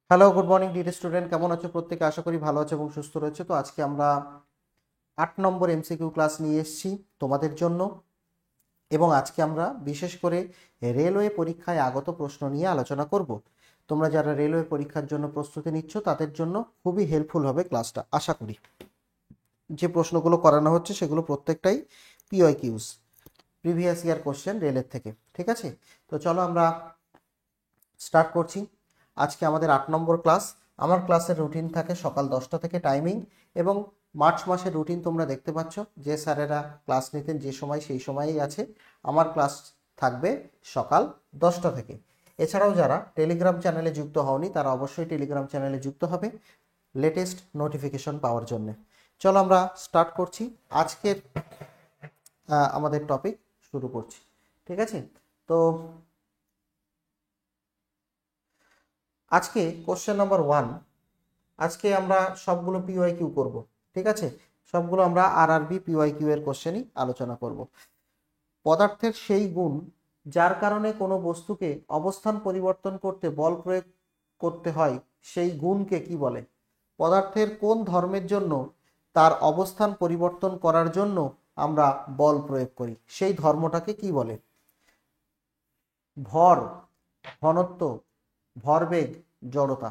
Hello, good morning dear student. কেমন আছো প্রত্যেকে? আশা করি ভালো আছো এবং সুস্থ রয়েছে। তো আজকে আমরা 8 নম্বর এমসিকিউ ক্লাস নিয়ে এসেছি তোমাদের জন্য, এবং আজকে আমরা বিশেষ করে রেলওয়ে পরীক্ষায় আগত প্রশ্ন নিয়ে আলোচনা করব। তোমরা যারা রেলওয়ে পরীক্ষার জন্য প্রস্তুতি নিচ্ছ তাদের জন্য খুবই হেল্পফুল হবে ক্লাসটা, আশা করি। যে প্রশ্নগুলো করানো হচ্ছে সেগুলো প্রত্যেকটাই পিওয়াইকিউস, প্রিভিয়াস ইয়ার কোশ্চেন রেলের থেকে। ঠিক আছে, তো চলো আমরা স্টার্ট করছি। আজকে আমাদের 8 নম্বর ক্লাস। আমার ক্লাসের রুটিন থাকে সকাল 10টা থেকে টাইমিং, এবং মার্চ মাসের রুটিন তোমরা দেখতে পাচ্ছ। যে স্যারেরা ক্লাস নিতেন যে সময় সেই সময়ই আছে। আমার ক্লাস থাকবে সকাল 10টা থেকে। এছাড়াও যারা টেলিগ্রাম চ্যানেলে যুক্ত হওনি তারা অবশ্যই টেলিগ্রাম চ্যানেলে যুক্ত হবে লেটেস্ট নোটিফিকেশন পাওয়ার জন্য। চলো আমরা স্টার্ট করছি আজকের আমাদের টপিক শুরু করছি। ঠিক আছে, তো আজকে কোশ্চেন নাম্বার 1। আজকে আমরা সবগুলো পিওয়াইকিউ করব। ঠিক আছে, সবগুলো আমরা আরআরবি পিওয়াইকিউ এর কোশ্চেনই আলোচনা করব। পদার্থের সেই গুণ যার কারণে কোনো বস্তুকে অবস্থান পরিবর্তন করতে বল প্রয়োগ করতে হয়, সেই গুণকে কি বলে? পদার্থের কোন ধর্মের জন্য তার অবস্থান পরিবর্তন করার জন্য আমরা বল প্রয়োগ করি, সেই ধর্মটাকে কি বলে? ভর, ঘনত্ব, ভরবেগ, জড়তা।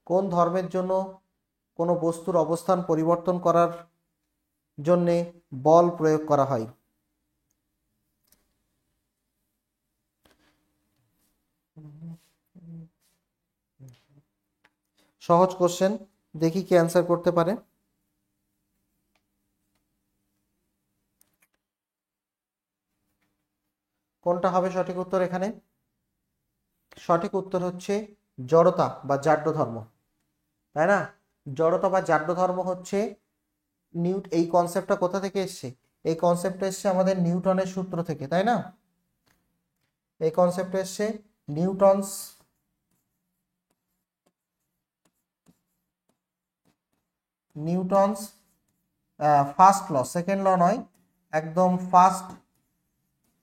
কোন ধর্মের জন্য কোনো বস্তুর অবস্থান পরিবর্তন করার জন্যে বল প্রয়োগ করা হয়? সহজ কোশ্চেন, দেখি কি অ্যান্সার করতে পারে। কোনটা হবে সঠিক উত্তর এখানে? সঠিক উত্তর হচ্ছে জড়তা বা জাড্য ধর্ম, তাই না? জড়তা বা জাড্য ধর্ম হচ্ছে এই কনসেপ্টটা কোথা থেকে এসছে? এই কনসেপ্টটা এসছে আমাদের নিউটনের সূত্র থেকে, তাই না? এই কনসেপ্ট এসছে Newton's Newton's first law, second law নয়, একদম ফার্স্ট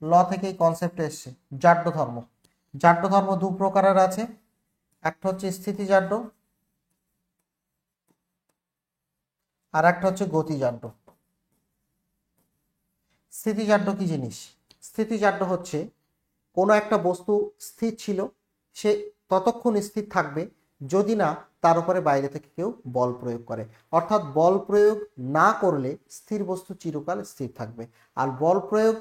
ল থেকে এই কনসেপ্ট এসছে জাড্য ধর্ম। জাড্য ধর্ম দু প্রকারের আছে, একটা হচ্ছে স্থিতিজাড্য আর একটা হচ্ছে গতিজাড্য। স্থিতিজাড্য কি জিনিস? স্থিতিজাড্য হচ্ছে কোনো একটা বস্তু স্থির ছিল, সে ততক্ষণ স্থির থাকবে যদি না তার উপরে বাইরে থেকে কেউ বল প্রয়োগ করে। অর্থাৎ বল প্রয়োগ না করলে স্থির বস্তু চিরকাল স্থির থাকবে, আর বল প্রয়োগ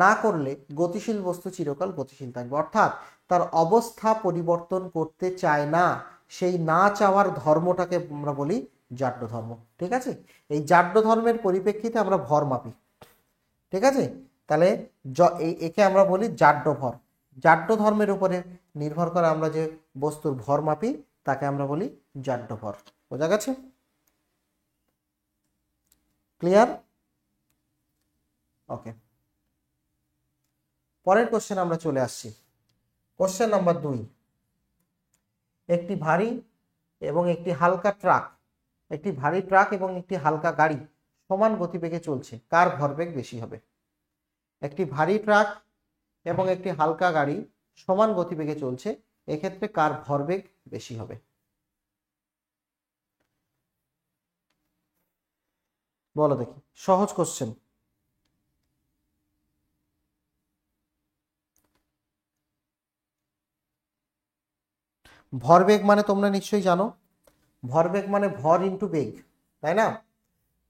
না করলে গতিশীল বস্তু চিরকাল গতিশীল থাকবে। অর্থাৎ তার অবস্থা পরিবর্তন করতে চায় না, সেই না চাওয়ার ধর্মটাকে আমরা বলি জাড্য ধর্ম। ঠিক আছে, এই জাড্য ধর্মের পরিপ্রেক্ষিতে আমরা ভর মাপি। ঠিক আছে, তাহলে একে আমরা বলি জাড্য ভর। জাড্য ধর্মের উপরে নির্ভর করে আমরা যে বস্তুর ভর মাপি তাকে আমরা বলি জাড্য ভর। বোঝা গেছে? ক্লিয়ার? ওকে, পরের কোশ্চেন আমরা চলে আসছি। Question number 2। একটি ভারী এবং একটি হালকা ট্রাক, একটি ভারী ট্রাক এবং একটি হালকা গাড়ি সমান গতিবেগে চলছে, কার ভরবেগ বেশি হবে? একটি ভারী ট্রাক এবং একটি হালকা গাড়ি সমান গতিবেগে চলছে, এক্ষেত্রে কার ভরবেগ বেশি হবে? বলো দেখি, সহজ কোশ্চেন। ভরবেগ মানে তোমরা নিশ্চয়ই জানো, ভরবেগ মানে ভর ইন্টু বেগ, তাই না?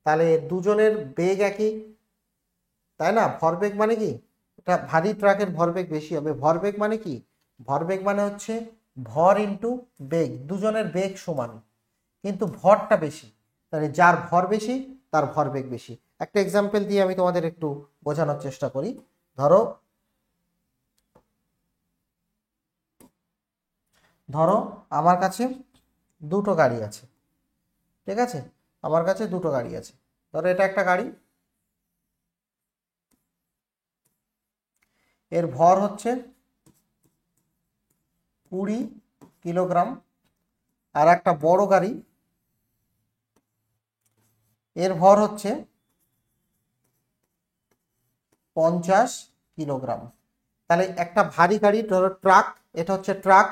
তাহলে দুজনের বেগ একই, তাই না? ভরবেগ মানে কি? এটা ভারী ট্রাকের ভরবেগ বেশি হবে। ভরবেগ মানে কি? ভরবেগ মানে হচ্ছে ভর ইন্টু বেগ, দুজনের বেগ সমান কিন্তু ভরটা বেশি। তাহলে যার ভর বেশি তার ভরবেগ বেশি। একটা এক্সাম্পল দিয়ে আমি তোমাদের একটু বোঝানোর চেষ্টা করি। ধরো ধরো আমার কাছে দুটো গাড়ি আছে। ঠিক আছে, আমার কাছে দুটো গাড়ি আছে। ধরো এটা একটা গাড়ি, এর ভর হচ্ছে 20 কিলোগ্রাম। আর একটা বড় গাড়ি, এর ভর হচ্ছে 50 কিলোগ্রাম। তাহলে একটা ভারী গাড়ি, ধরো ট্রাক, এটা হচ্ছে ট্রাক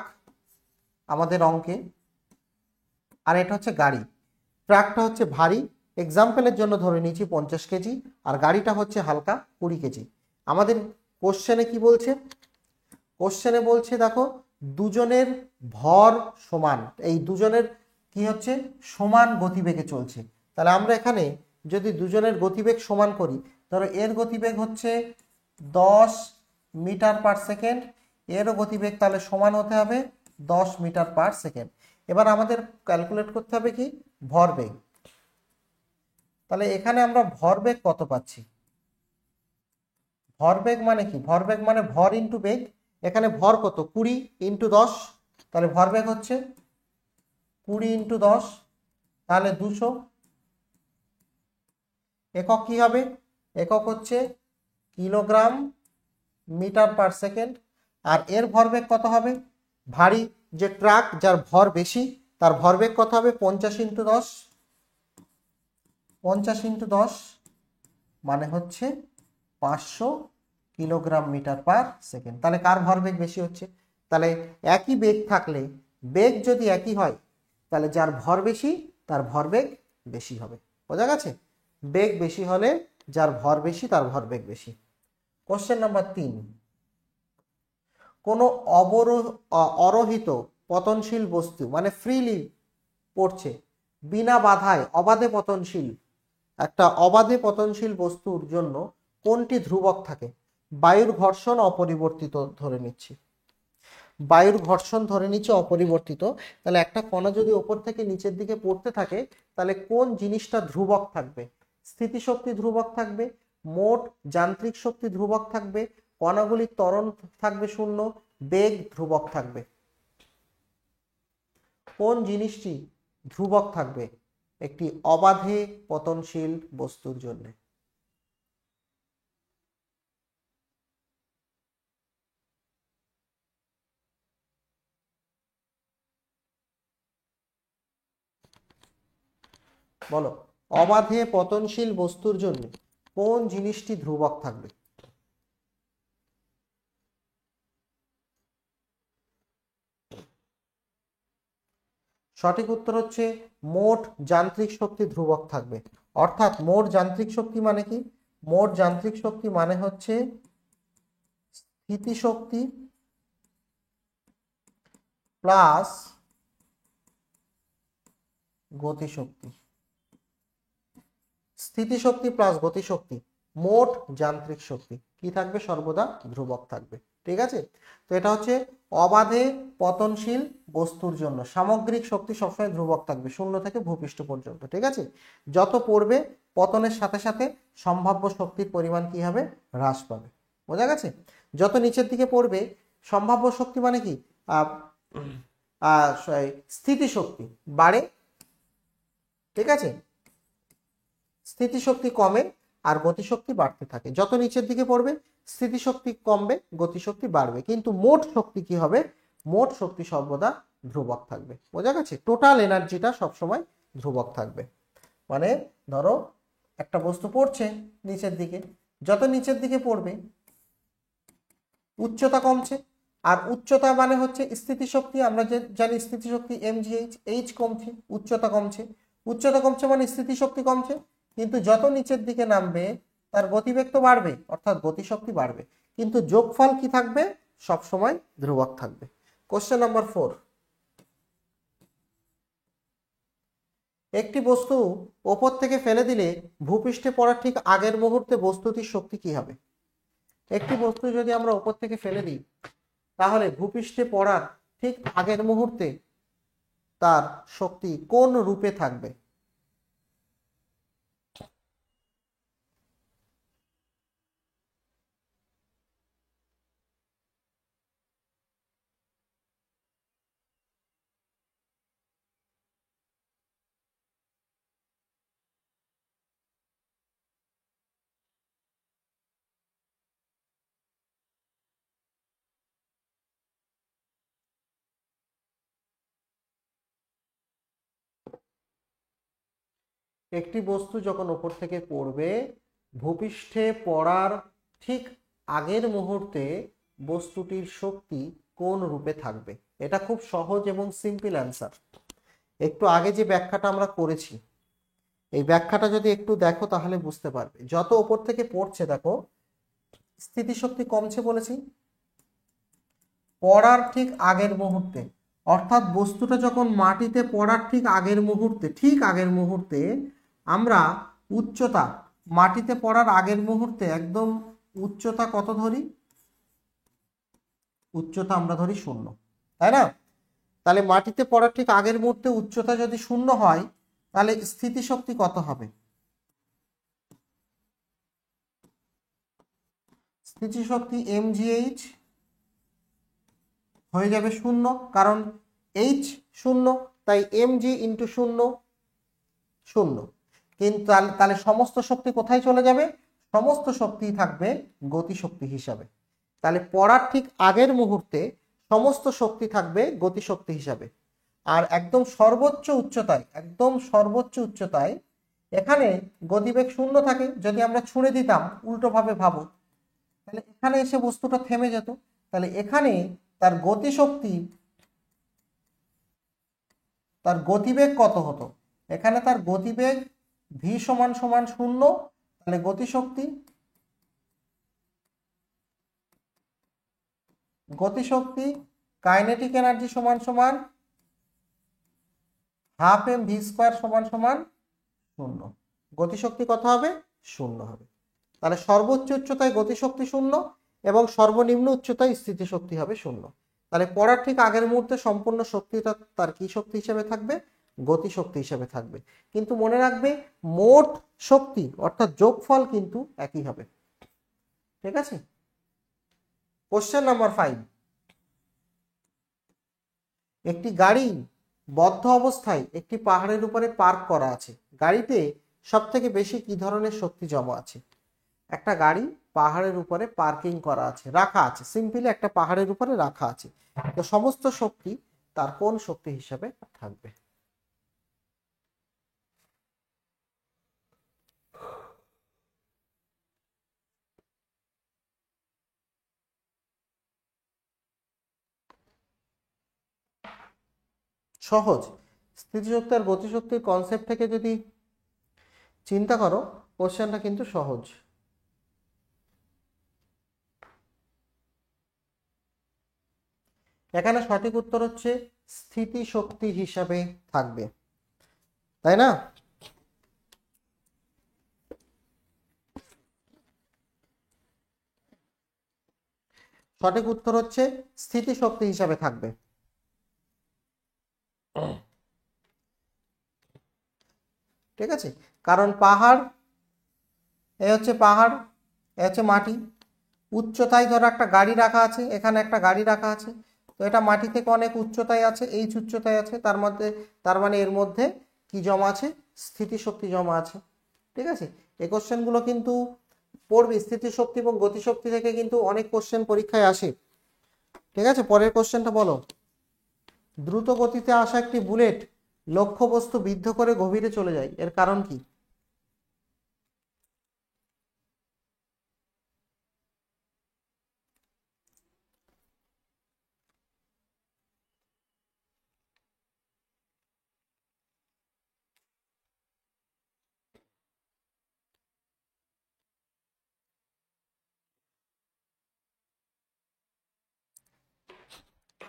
আমাদের অঙ্কে, আর এটা হচ্ছে গাড়ি। ট্রাকটা হচ্ছে ভারী, এক্সাম্পলের জন্য ধরে নিয়েছি 50 কেজি, আর গাড়িটা হচ্ছে হালকা 20 কেজি। আমাদের কোশ্চেনে কি বলছে? কোশ্চেনে বলছে দেখো দুজনের ভর সমান, এই দুজনের কি হচ্ছে সমান গতিবেগে চলছে। তাহলে আমরা এখানে যদি দুজনের গতিবেগ সমান করি, ধরো এর গতিবেগ হচ্ছে 10 মিটার পার সেকেন্ড, এরও গতিবেগ তাহলে সমান হতে হবে 10 মিটার পার সেকেন্ড। এবার আমাদের ক্যালকুলেট করতে হবে কি ভরবেগ। তাহলে এখানে আমরা ভরবেগ কত পাচ্ছি? ভরবেগ মানে কি? ভরবেগ মানে ভর ইন্টু বেগ। এখানে ভর কত? 20 ইন্টু 10, তাহলে ভরবেগ হচ্ছে 20 ইন্টু 10, তাহলে 200। একক কি হবে? একক হচ্ছে কিলোগ্রাম মিটার পার সেকেন্ড। আর এর ভরবেগ কত হবে? ভারী যে ট্রাক, যার ভর বেশি, তার ভরবেগ কত হবে? 50 ইন্টু 10, 50 ইন্টু 10 মানে হচ্ছে 500 কিলোগ্রাম মিটার পার সেকেন্ড। তাহলে কার ভরবেগ বেশি হচ্ছে? তাহলে একই বেগ থাকলে, বেগ যদি একই হয়, তাহলে যার ভর বেশি তার ভরবেগ বেশি হবে। বোঝা গেছে? বেগ বেশি হলে যার ভর বেশি তার ভরবেগ বেশি। কোশ্চেন নাম্বার 3, কোনো অরোহিত পতনশীল বস্তু মানে ফ্রিলি পড়ছে, বিনা বাধায় অবাধে পতনশীল, একটা অবাধে পতনশীল বস্তুর জন্য কোনটি ধ্রুবক থাকে? বায়ুর ঘর্ষণ অপরিবর্তিত ধরে নিচ্ছি, বায়ুর ঘর্ষণ ধরে নিচ্ছে অপরিবর্তিত। তাহলে একটা কণা যদি ওপর থেকে নিচের দিকে পড়তে থাকে, তাহলে কোন জিনিসটা ধ্রুবক থাকবে? স্থিতিশক্তি ধ্রুবক থাকবে, মোট যান্ত্রিক শক্তি ধ্রুবক থাকবে, কণাগুলির ত্বরণ থাকবে শূন্য, বেগ ধ্রুবক থাকবে। কোন জিনিসটি ধ্রুবক থাকবে একটি অবাধে পতনশীল বস্তুর জন্য? বলো, অবাধে পতনশীল বস্তুর জন্য কোন জিনিসটি ধ্রুবক থাকবে? সঠিক উত্তর হচ্ছে মোট যান্ত্রিক শক্তি ধ্রুবক থাকবে। অর্থাৎ মোট যান্ত্রিক শক্তি মানে কি? মোট যান্ত্রিক শক্তি মানে হচ্ছে স্থিতিশক্তি প্লাস গতিশক্তি। স্থিতিশক্তি প্লাস গতিশক্তি, মোট যান্ত্রিক শক্তি কি থাকবে? সর্বদা ধ্রুবক থাকবে। ঠিক আছে? তো এটা হচ্ছে অবাধে পতনশীল বস্তুর জন্য সামগ্রিক শক্তি সবসময় ধ্রুবক থাকবে, শূন্য থেকে ভূপৃষ্ঠ পর্যন্ত। ঠিক আছে? যত পড়বে পতনের সাথে সাথে সম্ভাব্য শক্তির পরিমাণ কি হবে? হ্রাস পাবে। বোঝা গেছে? যত নিচের দিকে পড়বে সম্ভাব্য শক্তি মানে কি স্থিতিশক্তি বাড়ে। ঠিক আছে? স্থিতিশক্তি কমে আর গতিশক্তি বাড়তে থাকে। যত নিচের দিকে পড়বে স্থিতিশক্তি কমবে, গতিশক্তি বাড়বে, কিন্তু মোট শক্তি কি হবে? মোট শক্তি সর্বদা ধ্রুবক থাকবে। বোঝা গেছে? টোটাল এনার্জিটা সবসময় ধ্রুবক থাকবে। মানে ধরো একটা বস্তু পড়ছে নিচের দিকে, যত নিচের দিকে পড়বে উচ্চতা কমছে, আর উচ্চতা মানে হচ্ছে স্থিতিশক্তি। আমরা যে জানি স্থিতিশক্তি mgh, এইচ কমছে, উচ্চতা কমছে। উচ্চতা কমছে মানে স্থিতিশক্তি কমছে, কিন্তু যত নিচের দিকে নামবে তার গতিবেগ তো বাড়বে, অর্থাৎ গতিশক্তি বাড়বে, কিন্তু যোগফল কি থাকবে? সব সময় ধ্রুবক থাকবে। কোশ্চেন নাম্বার 4, একটি বস্তু ওপর থেকে ফেলে দিলে ভূপৃষ্ঠে পড়ার ঠিক আগের মুহূর্তে বস্তুটির শক্তি কি হবে? একটি বস্তু যদি আমরা ওপর থেকে ফেলে দিই, তাহলে ভূপৃষ্ঠে পড়ার ঠিক আগের মুহূর্তে তার শক্তি কোন রূপে থাকবে? একটি বস্তু যখন ওপর থেকে পড়বে, ভূপৃষ্ঠে পড়ার ঠিক আগের মুহূর্তে বস্তুটির শক্তি কোন রূপে থাকবে? এটা খুব সহজ এবং সিম্পল অ্যান্সার। একটু আগে যে ব্যাখ্যাটা আমরা করেছি, এই ব্যাখ্যাটা যদি একটু দেখো তাহলে বুঝতে পারবে। যত ওপর থেকে পড়ছে দেখো, স্থিতিশক্তি কমছে বলেছি পড়ার ঠিক আগের মুহূর্তে, অর্থাৎ বস্তুটা যখন মাটিতে পড়ার ঠিক আগের মুহূর্তে আমরা উচ্চতা, মাটিতে পড়ার আগের মুহূর্তে একদম উচ্চতা কত ধরি? উচ্চতা আমরা ধরি 0, তাই না? তাহলে মাটিতে পড়ার ঠিক আগের মুহূর্তে উচ্চতা যদি 0 হয়, তাহলে স্থিতিশক্তি কত হবে? স্থিতিশক্তি mgh হয়ে যাবে 0, কারণ h 0, তাই mg ইন্টু 0 0। কিন্তু তাহলে সমস্ত শক্তি কোথায় চলে যাবে? সমস্ত শক্তি থাকবে গতিশক্তি হিসাবে। তাহলে পড়ার ঠিক আগের মুহূর্তে সমস্ত শক্তি থাকবে গতিশক্তি হিসাবে। আর একদম সর্বোচ্চ উচ্চতায় এখানে গতিবেগ 0 থাকে। যদি আমরা ছুঁড়ে দিতাম, উল্টো ভাবে ভাবো, তাহলে এখানে এসে বস্তুটা থেমে যেত। তাহলে এখানে তার গতিবেগ কত হতো? এখানে তার গতিবেগ v সমান 0, তাহলে গতিশক্তি কাইনেটিক এনার্জি সমান হাফ এম ভি স্কোয়ার সমান 0। গতিশক্তি কত হবে? 0 হবে। তাহলে সর্বোচ্চ উচ্চতায় গতিশক্তি 0 এবং সর্বনিম্ন উচ্চতায় স্থিতিশক্তি হবে 0। তাহলে পড়ার ঠিক আগের মুহূর্তে সম্পূর্ণ শক্তিটা তার কি শক্তি হিসেবে থাকবে? গতিশক্তি হিসেবে থাকবে। কিন্তু মনে রাখবে, মোট শক্তি অর্থাৎ যোগফল কিন্তু একই হবে। ঠিক আছে? কোশ্চেন নাম্বার 5, একটি গাড়ি বদ্ধ অবস্থায় একটি পাহাড়ের উপরে পার্ক করা আছে। গাড়িতে সব থেকে বেশি কি ধরনের শক্তি জমা আছে? একটা গাড়ি পাহাড়ের উপরে পার্কিং করা আছে, রাখা আছে, সিম্পলি একটা পাহাড়ের উপরে রাখা আছে। তো সমস্ত শক্তি তার কোন শক্তি হিসাবে থাকবে? সহজ। স্থিতিশক্তি আর গতিশক্তির কনসেপ্ট থেকে যদি চিন্তা করো, কোশ্চেনটা কিন্তু সহজ। এখানে সঠিক উত্তর হচ্ছে স্থিতিশক্তি হিসাবে থাকবে, তাই না? সঠিক উত্তর হচ্ছে স্থিতিশক্তি হিসাবে থাকবে। ঠিক আছে? কারণ পাহাড়, এ হচ্ছে পাহাড়, এ হচ্ছে মাটি। উচ্চতায় ধরো একটা গাড়ি রাখা আছে, এখানে একটা গাড়ি রাখা আছে, তো এটা মাটি থেকে অনেক উচ্চতায় আছে, এইচ উচ্চতায় আছে, তার মানে এর মধ্যে কি জমা আছে? স্থিতিশক্তি জমা আছে। ঠিক আছে? এই কোশ্চেনগুলো কিন্তু পড়বি, স্থিতিশক্তি এবং গতিশক্তি থেকে কিন্তু অনেক কোশ্চেন পরীক্ষায় আসে। ঠিক আছে? পরের কোশ্চেনটা বলো। দ্রুত গতিতে আসা একটি বুলেট লক্ষ্যবস্তু বিদ্ধ করে গভীরে চলে যায়, এর কারণ কি?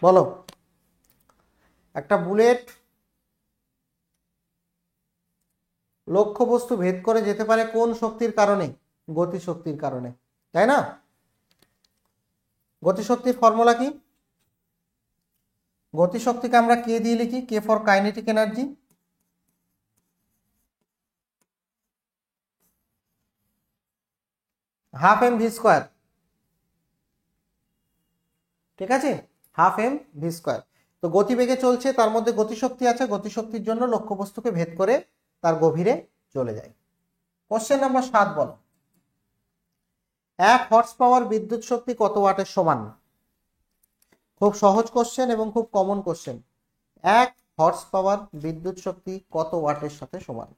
বলো। একটা বুলেট লক্ষ্যবস্তু ভেদ করে যেতে পারে কোন শক্তির কারণে? গতিশক্তির কারণে, তাই না? গতিশক্তির ফর্মুলা কি? গতিশক্তিকে আমরা কে দিয়ে লিখি? K for kinetic energy, half M V square. ঠিক আছে? Half M V square. তো গতিবেগে চলছে, তার মধ্যে গতিশক্তি আছে, গতিশক্তির জন্য লক্ষ্যবস্তুকে ভেদ করে তার গভীরে চলে যায়। কোশ্চেন নাম্বার 7 বলো। 1 হর্স পাওয়ার বিদ্যুৎ শক্তি কত ওয়াটের সমান? খুব সহজ কোশ্চেন এবং খুব কমন কোশ্চেন। 1 হর্স পাওয়ার বিদ্যুৎ শক্তি কত ওয়াটের সাথে সমান?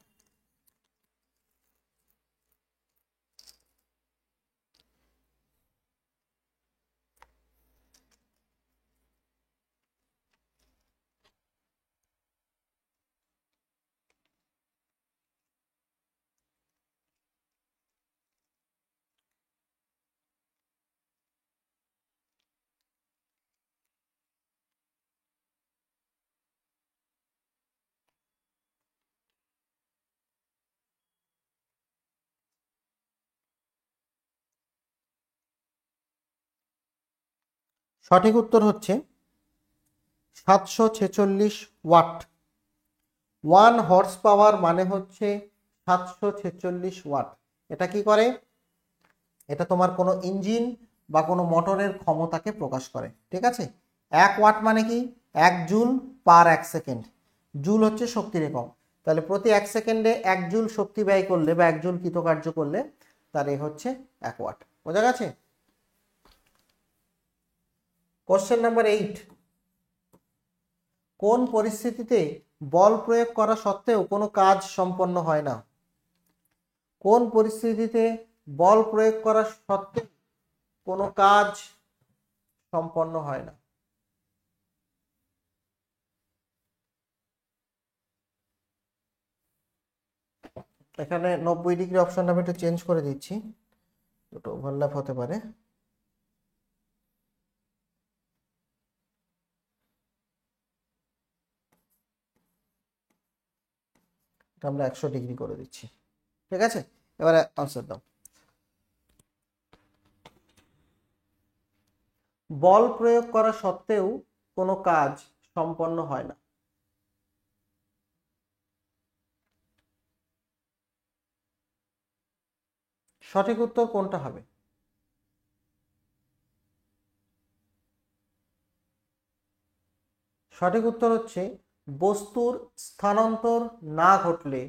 সঠিক উত্তর হচ্ছে 746 ওয়াট। 1 হর্স পাওয়ার মানে হচ্ছে 746 ওয়াট। এটা কি করে? এটা তোমার কোনো ইঞ্জিন বা কোনো মোটরের ক্ষমতাকে প্রকাশ করে। ঠিক আছে, 1 ওয়াট মানে কি? 1 জুল পার 1 সেকেন্ড। জুল হচ্ছে শক্তির একক, তাহলে প্রতি 1 সেকেন্ডে 1 জুল শক্তি ব্যয় করলে বা 1 জুল কৃতকার্য করলে তার এ হচ্ছে 1 ওয়াট। বোঝা গেছে? কোশ্চেন নাম্বার 8, কোন পরিস্থিতিতে বল প্রয়োগ করা সত্ত্বেও কোনো কাজ সম্পন্ন হয় না? কোন পরিস্থিতিতে বল প্রয়োগ করা সত্ত্বেও কোনো কাজ সম্পন্ন হয় না? এখানে 90 ডিগ্রি অপশনটা আমি একটু চেঞ্জ করে দিচ্ছি, দুটো ওভারল্যাপ হতে পারে। এটা আমরা 100 ডিগ্রি করে দিচ্ছি। ঠিক আছে, এবারে আনসার দাও। বল প্রয়োগ করা সত্ত্বেও কোনো কাজ সম্পন্ন হয় না। সঠিক উত্তর কোনটা হবে? সঠিক উত্তর হচ্ছে বস্তুর স্থানান্তর না ঘটলে,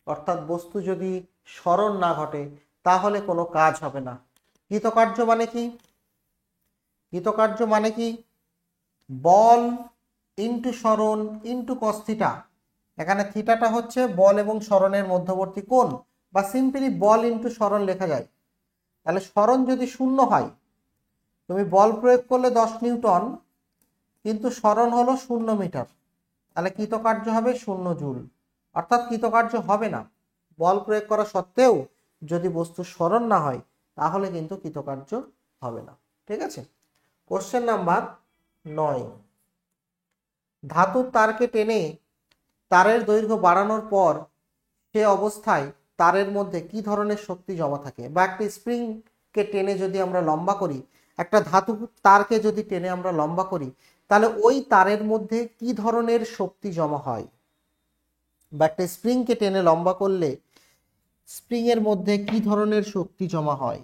অর্থাৎ বস্তু যদি সরণ না ঘটে তাহলে কোনো কাজ হবে না। কৃতকার্য মানে কি? কৃতকার্য মানে কি? বল ইন্টু সরণ ইন্টু কস থিটা। এখানে থিটাটা হচ্ছে বল এবং সরণের মধ্যবর্তী কোণ, বা সিম্পলি বল ইন্টু সরণ লেখা যায়। তাহলে সরণ যদি শূন্য হয়, তুমি বল প্রয়োগ করলে 10 নিউটন, কিন্তু সরণ হলো 0 মিটার, তাহলে কৃতকার্য হবে 0 জুল। অর্থাৎ কৃতকার্য হবে না। বল প্রয়োগ করা সত্ত্বেও যদি বস্তু সরণ না হয় তাহলে কিন্তু কৃতকার্য হবে না। ঠিক আছে, কোশ্চেন নাম্বার 9, ধাতুর তারকে টেনে তারের দৈর্ঘ্য বাড়ানোর পর সে অবস্থায় তারের মধ্যে কি ধরনের শক্তি জমা থাকে? বা একটা স্প্রিংকে টেনে যদি আমরা লম্বা করি, একটা ধাতু তারকে যদি টেনে আমরা লম্বা করি, তাহলে ওই তারের মধ্যে কি ধরনের শক্তি জমা হয়? বা একটা স্প্রিংকে টেনে লম্বা করলে স্প্রিং এর মধ্যে কি ধরনের শক্তি জমা হয়?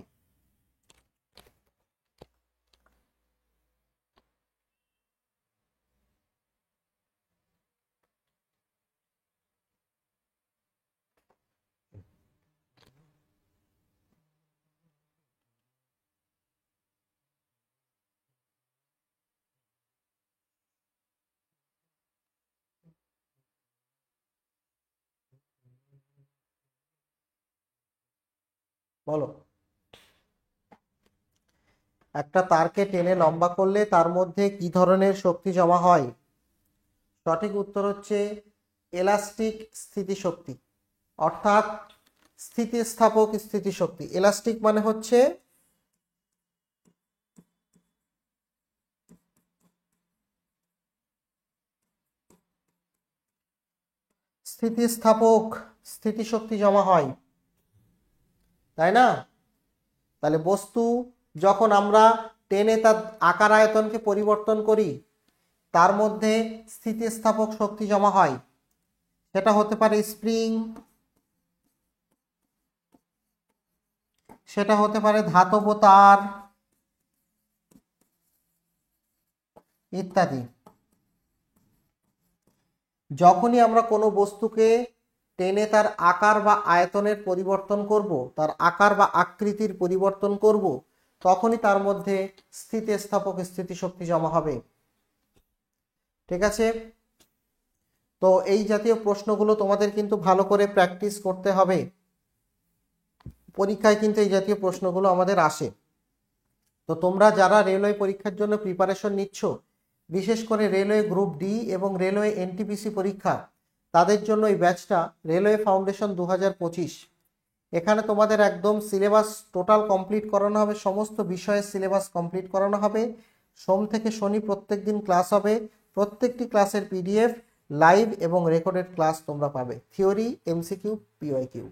বলো। একটা তারকে টেনে লম্বা করলে তার মধ্যে কি ধরনের শক্তি জমা হয়? সঠিক উত্তর হচ্ছে এলাস্টিক স্থিতিশক্তি, অর্থাৎ স্থিতিস্থাপক স্থিতিশক্তি। এলাস্টিক মানে হচ্ছে স্থিতিস্থাপক স্থিতিশক্তি জমা হয়, তাই না? তাহলে বস্তু যখন আমরা টেনে তার আকার আয়তনকে পরিবর্তন করি, তার মধ্যে স্থিতিস্থাপক শক্তি জমা হয়। সেটা হতে পারে স্প্রিং, সেটা হতে পারে ধাতব তার ইত্যাদি। যখনই আমরা কোনো বস্তুকে টেনে তার আকার বা আয়তনের পরিবর্তন করব, তার আকার বা আকৃতির পরিবর্তন করব, তখনই তার মধ্যে স্থিতিস্থাপক স্থিতিশক্তি জমা হবে। ঠিক আছে, তো এই জাতীয় প্রশ্নগুলো তোমাদের কিন্তু ভালো করে প্র্যাকটিস করতে হবে। পরীক্ষায় কিন্তু এই জাতীয় প্রশ্নগুলো আমাদের আসে। তো তোমরা যারা রেলওয়ে পরীক্ষার জন্য প্রিপারেশন নিচ্ছ, বিশেষ করে রেলওয়ে গ্রুপ ডি এবং রেলওয়ে এনটিপিসি পরীক্ষা, তাদের জন্য এই ব্যাচটা রেলওয়ে ফাউন্ডেশন 2025। এখানে তোমাদের একদম সিলেবাস টোটাল কমপ্লিট করানো হবে, সমস্ত বিষয়ের সিলেবাস কমপ্লিট করানো হবে। সোম থেকে শনি প্রত্যেক দিন ক্লাস হবে। প্রত্যেকটি ক্লাসের পিডিএফ, লাইভ এবং রেকর্ডেড ক্লাস তোমরা পাবে, থিওরি, এমসিকিউ, পিওয়াইকিউ।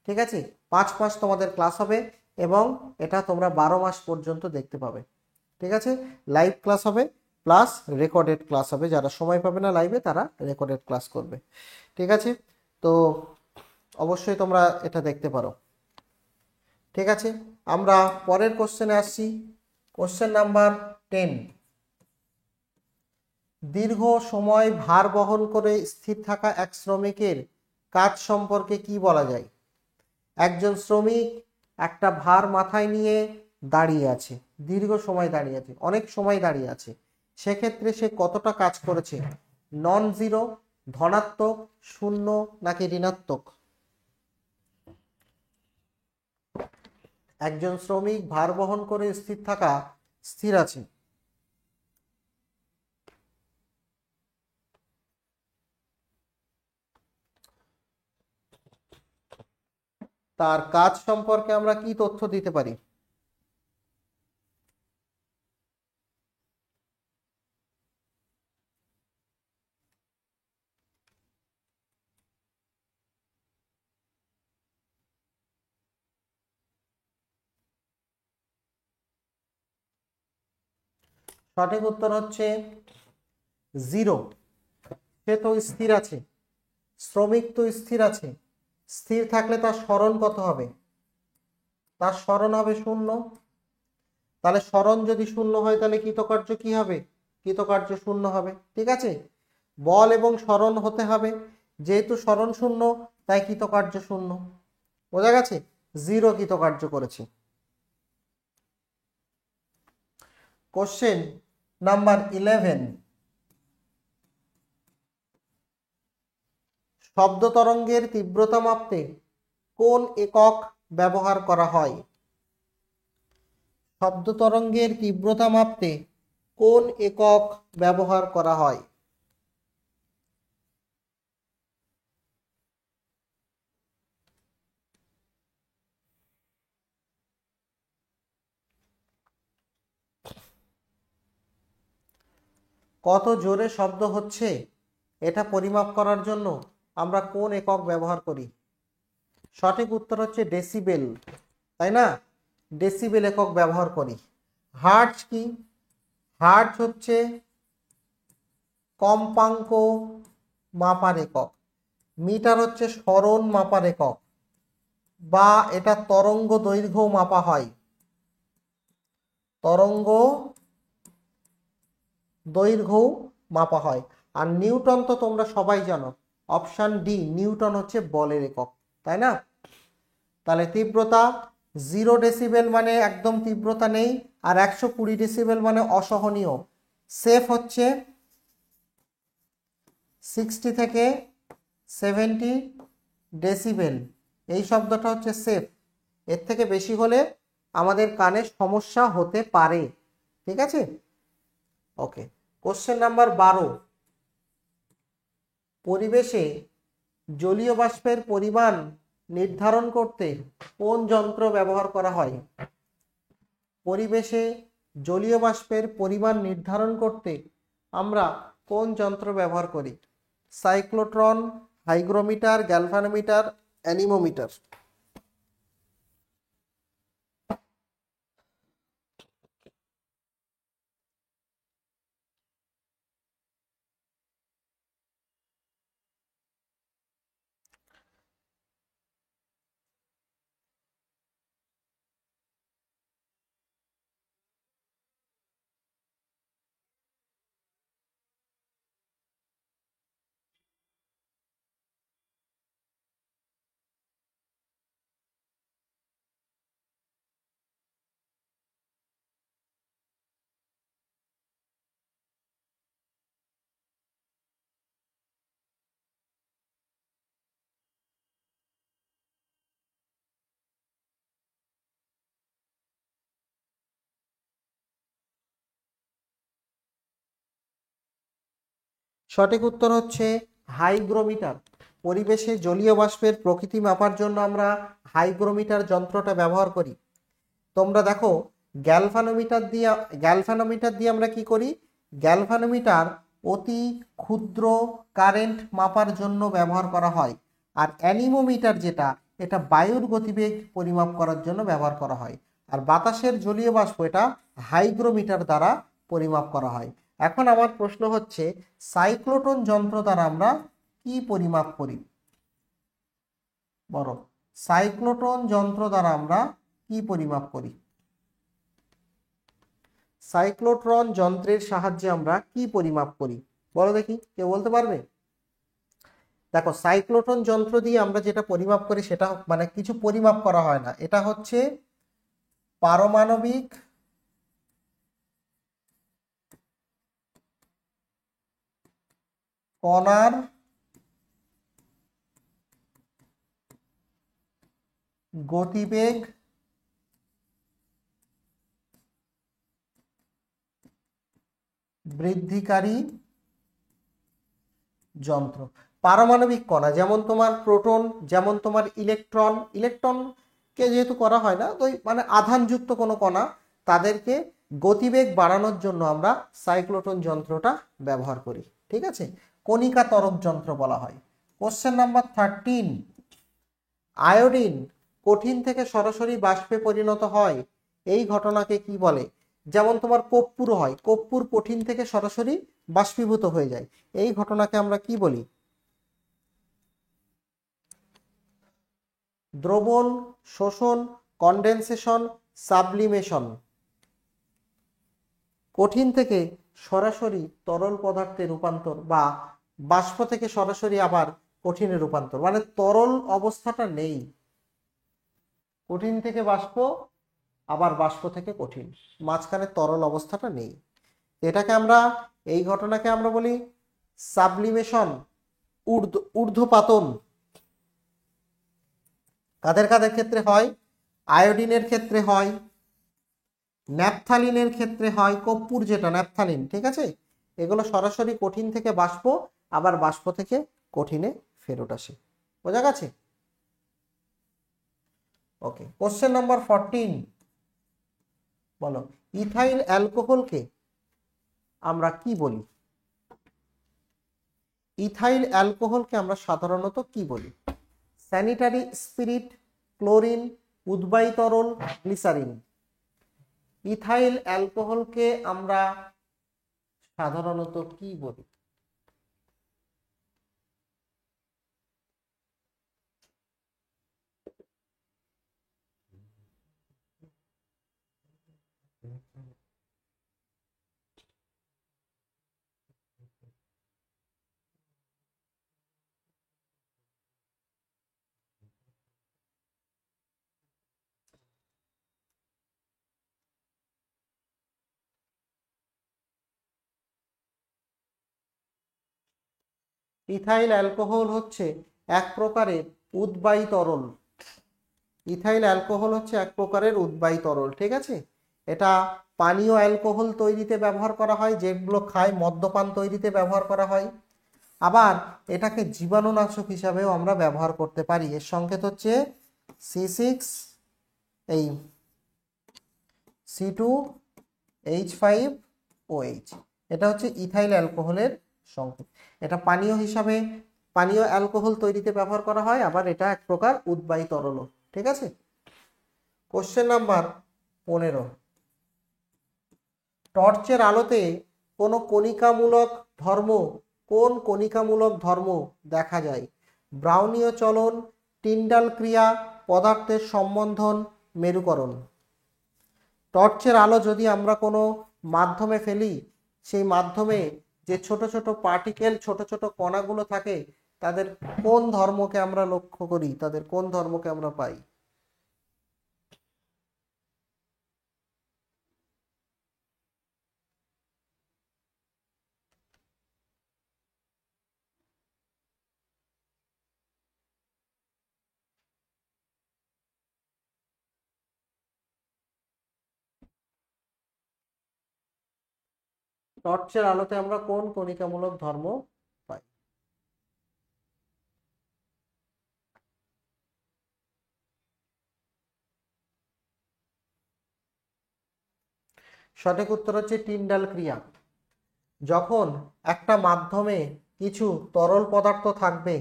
ঠিক আছে, 5 মাস তোমাদের ক্লাস হবে এবং এটা তোমরা 12 মাস পর্যন্ত দেখতে পাবে। ঠিক আছে, লাইভ ক্লাস হবে প্লাস রেকর্ডেড ক্লাস হবে, যারা সময় পাবে না লাইভে তারা রেকর্ডেড ক্লাস করবে। ঠিক আছে, তো অবশ্যই তোমরা এটা দেখতে পারো। ঠিক আছে, আমরা পরের কোশ্চেনে আসছি। Question number 10। দীর্ঘ সময় ভার বহন করে স্থির থাকা এক শ্রমিকের কাজ সম্পর্কে কি বলা যায়? একজন শ্রমিক একটা ভার মাথায় নিয়ে দাঁড়িয়ে আছে, দীর্ঘ সময় দাঁড়িয়ে আছে, অনেক সময় দাঁড়িয়ে আছে, সেক্ষেত্রে সে কতটা কাজ করেছে? নন জিরো, ধনাত্মক, শূন্য নাকি ঋণাত্মক? একজন শ্রমিক ভার বহন করে স্থির আছে, তার কাজ সম্পর্কে আমরা কি তথ্য দিতে পারি? সঠিক উত্তর হচ্ছে জিরো। সে তো স্থির আছে, শ্রমিক তো স্থির আছে, স্থির থাকলে তার সরণ কত হবে? তার সরণ হবে শূন্য। তাহলে সরণ যদি শূন্য হয় তাহলে কৃতকার্য কি হবে? কৃতকার্য শূন্য হবে। ঠিক আছে, বল এবং সরণ হতে হবে, যেহেতু সরণ শূন্য তাই কৃতকার্য শূন্য। বোঝা গেছে? জিরো কৃতকার্য করেছে। Question number 11। শব্দ তরঙ্গের তীব্রতা মাপতে কোন একক ব্যবহার করা হয়? শব্দ তরঙ্গের তীব্রতা মাপতে কোন একক ব্যবহার করা হয়? কত জোরে শব্দ হচ্ছে এটা পরিমাপ করার জন্য আমরা কোন একক ব্যবহার করি? সঠিক উত্তর হচ্ছে ডেসিবেল, তাই না? ডেসিবেল একক ব্যবহার করি। হার্টজ কি? হার্টজ হচ্ছে কম্পাঙ্ক মাপার একক, মিটার হচ্ছে সরণ মাপার একক, বা এটা তরঙ্গ দৈর্ঘ্য মাপা হয়, তরঙ্গ দৈর্ঘ্য মাপা হয়। আর নিউটন তো তোমরা সবাই জানো, অপশন ডি, নিউটন হচ্ছে বলের একক, তাই না? তাহলে তীব্রতা 0 ডেসিবেল মানে একদম তীব্রতা নেই, আর 120 ডেসিবেল মানে অসহনীয়। সেফ হচ্ছে 60 থেকে 70 ডেসিবেল, এই শব্দটা হচ্ছে সেফ। এর থেকে বেশি হলে আমাদের কানে সমস্যা হতে পারে। ঠিক আছে, ওকে। Question number 12। পরিবেশে জলীয় বাষ্পের পরিমাণ নির্ধারণ করতে কোন যন্ত্র ব্যবহার করা হয়? পরিবেশে জলীয় বাষ্পের পরিমাণ নির্ধারণ করতে আমরা কোন যন্ত্র ব্যবহার করি? Cyclotron, hygrometer, galvanometer, anemometer. সঠিক উত্তর হচ্ছে হাইগ্রোমিটার। পরিবেশে জলীয় বাষ্পের প্রকৃতি মাপার জন্য আমরা হাইগ্রোমিটার যন্ত্রটা ব্যবহার করি। তোমরা দেখো, গ্যালভানোমিটার দিয়ে আমরা কি করি? গ্যালভানোমিটার অতি ক্ষুদ্র কারেন্ট মাপার জন্য ব্যবহার করা হয়। আর অ্যানিমোমিটার যেটা, এটা বায়ুর গতিবেগ পরিমাপ করার জন্য ব্যবহার করা হয়। আর বাতাসের জলীয় বাষ্প এটা হাইগ্রোমিটার দ্বারা পরিমাপ করা হয়। এখন আমার প্রশ্ন হচ্ছে সাইক্লোট্রন যন্ত্র দ্বারা আমরা কি পরিমাপ করি? বড় সাইক্লোট্রন যন্ত্র দ্বারা আমরা কি পরিমাপ করি? সাইক্লোট্রন যন্ত্রের সাহায্যে আমরা কি পরিমাপ করি বলো দেখি, কেউ বলতে পারবে? দেখো, সাইক্লোট্রন যন্ত্র দিয়ে আমরা যেটা পরিমাপ করি সেটা মানে কিছু পরিমাপ করা হয় না, এটা হচ্ছে পারমাণবিক কণার গতিবেগ বৃদ্ধিকারী যন্ত্র। পারমাণবিক কণা যেমন তোমার প্রোটন, যেমন তোমার ইলেকট্রন, ইলেকট্রনকে যেহেতু করা হয় না তো মানে আধানযুক্ত কোনো কণা, তাদেরকে গতিবেগ বাড়ানোর জন্য আমরা সাইক্লোট্রন যন্ত্রটা ব্যবহার করি। ঠিক আছে, কণিকা ত্বরক যন্ত্র বলা হয়। কোশ্চেন নাম্বার 13, আয়োডিন কঠিন থেকে সরাসরি বাষ্পে পরিণত হয়, এই ঘটনাকে কি বলে? যেমন তোমার কর্পূর হয়, কর্পূর কঠিন থেকে সরাসরি বাষ্পীভূত হয়ে যায়, এই ঘটনাকে আমরা কি বলি? দ্রবণ, শোষণ, কনডেনসেশন, সাবলিমেশন। কঠিন থেকে সরাসরি তরল পদার্থে রূপান্তর বা বাষ্প থেকে সরাসরি আবার কঠিনে রূপান্তর, মানে তরল অবস্থাটা নেই, কঠিন থেকে বাষ্প আবার বাষ্প থেকে কঠিন, মাঝখানে তরল অবস্থাটা নেই, এটাকে আমরা, এই ঘটনাকে আমরা বলি সাবলিমেশন, ঊর্ধ্বপাতন। কাদের কাদের ক্ষেত্রে হয়? আয়োডিনের ক্ষেত্রে হয়, ন্যাপথালিনের ক্ষেত্রে হয়, কর্পূর যেটা ন্যাপথালিন, ঠিক আছে, এগুলো সরাসরি কঠিন থেকে বাষ্প আবার বাষ্প থেকে কঠিনে ফেরত আসে। বোঝা গেছে? ওকে, কোশ্চেন নাম্বার 14, বলো ইথাইল অ্যালকোহলকে আমরা কি বলি? ইথাইল অ্যালকোহলকে আমরা সাধারণত কি বলি? স্যানিটারি স্পিরিট, ক্লোরিন, উদ্বায়ী তরল, গ্লিসারিন। ইথাইল অ্যালকোহলকে আমরা সাধারণত কি বলি? ইথাইল অ্যালকোহল হচ্ছে এক প্রকারের উদ্বায়ী তরল। ইথাইল অ্যালকোহল হচ্ছে এক প্রকারের উদ্বায়ী তরল, ঠিক আছে। এটা পানীয় অ্যালকোহল তৈরিতে ব্যবহার করা হয়, যেগুলো খায় মদ্যপান তৈরিতে ব্যবহার করা হয়। আবার এটাকে জীবাণুনাশক হিসাবেও আমরা ব্যবহার করতে পারি। এর সংকেত হচ্ছে C6 এই C2H5OH, এটা হচ্ছে ইথাইল অ্যালকোহলের সংকেত। এটা পানীয় হিসাবে, পানীয় অ্যালকোহল তৈরিতে ব্যবহার করা হয়, আবার এটা এক প্রকার উদ্বায়ী তরল, ঠিক আছে। কোশ্চেন নাম্বার 15, টর্চের আলোতে কোন কণিকামূলক ধর্ম দেখা যায়? ব্রাউনীয় চলন, টিন্ডাল ক্রিয়া, পদার্থের সম্বন্ধন, মেরুকরণ। টর্চের আলো যদি আমরা কোনো মাধ্যমে ফেলি, সেই মাধ্যমে যে ছোট ছোট পার্টিকেল, ছোট ছোট কণাগুলো থাকে, তাদের কোন ধর্মকে আমরা লক্ষ্য করি, তাদের কোন ধর্মকে আমরা পাই? টর্চের আলোতে আমরা কোন কণিকামূলক ধর্ম পাই? সঠিক উত্তর হচ্ছে টিন্ডাল ক্রিয়া। যখন একটা মাধ্যমে কিছু তরল পদার্থ থাকবে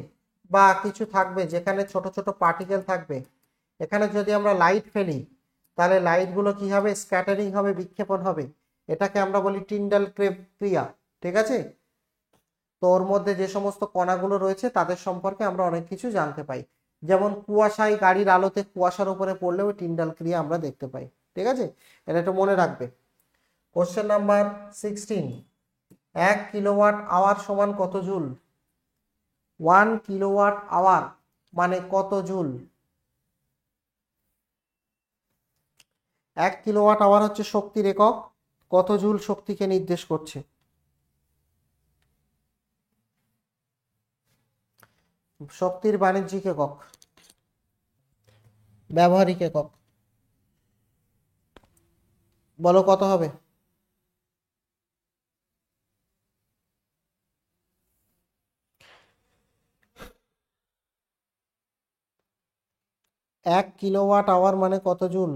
বা কিছু থাকবে যেখানে ছোট ছোট পার্টিকেল থাকবে, এখানে যদি আমরা লাইট ফেলি, তাহলে লাইটগুলো কি হবে, স্ক্যাটারিং হবে, বিক্ষেপণ হবে। এটাকে আমরা বলি টিন্ডাল ক্রিয়া। ঠিক আছে, তো ওর মধ্যে যে সমস্ত কণাগুলো রয়েছে তাদের সম্পর্কে আমরা অনেক কিছু জানতে পাই। যেমন কুয়াশায় গাড়ির আলোতে কুয়াশার উপরে পড়লেও টিন্ডাল ক্রিয়া আমরা দেখতে পাই। ঠিক আছে, এটা একটু মনে রাখবে। কোশ্চেন নাম্বার 16, 1 কিলোওয়াট আওয়ার সমান কত জুল? 1 কিলোওয়াট আওয়ার মানে কত জুল? 1 কিলোওয়াট আওয়ার হচ্ছে শক্তির একক, কত জুল শক্তিকে নির্দেশ করছে? শক্তির বাণিজ্যিক একক, ব্যবহারিক একক, বলো কত হবে? এক কিলোওয়াট আওয়ার মানে কত জুল?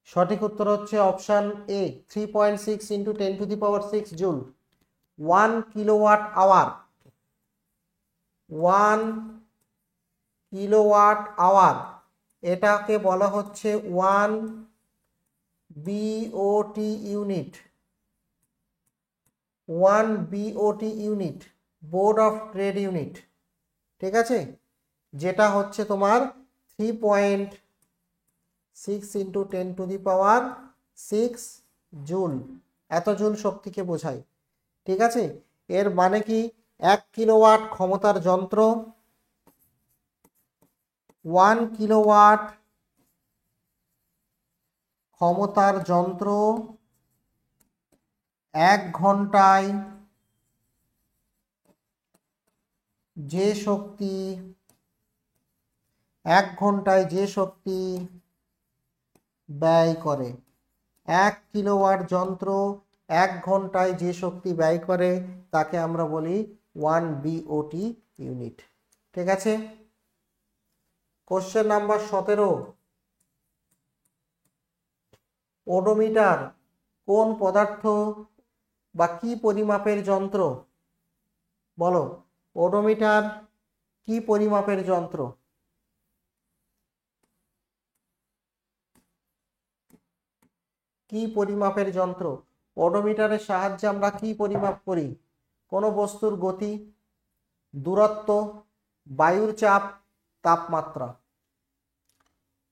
সঠিক উত্তর হচ্ছে option A, 3.6 into 10⁶ joule. 1 kilowatt hour, 1 kilowatt hour এটাকে বলা হচ্ছে 1 BOT unit. 1 BOT unit, board of trade unit. ঠিক আছে, যেটা হচ্ছে তোমার 3.6 ইন্টু 10⁶ জুল, এত জুল শক্তিকে বোঝায়। ঠিক আছে, এর মানে কি 1 কিলোওয়াট ক্ষমতার যন্ত্র, 1 কিলোওয়াট ক্ষমতার যন্ত্র 1 ঘন্টায় যে শক্তি, 1 ঘন্টায় যে শক্তি ব্যয় করে, 1 কিলোওয়াট যন্ত্র 1 ঘন্টায় যে শক্তি ব্যয় করে তাকে আমরা বলি 1 বিওটি ইউনিট। ঠিক আছে, কোশ্চেন নাম্বার 17, ওডোমিটার কোন পদার্থ বা কি পরিমাপের যন্ত্র? বলো, ওডোমিটার কি পরিমাপের যন্ত্র? কি পরিমাপের যন্ত্র? ওডোমিটারের সাহায্যে আমরা কি পরিমাপ করি? কোনো বস্তুর গতি, দূরত্ব, বায়ুর চাপ, তাপমাত্রা।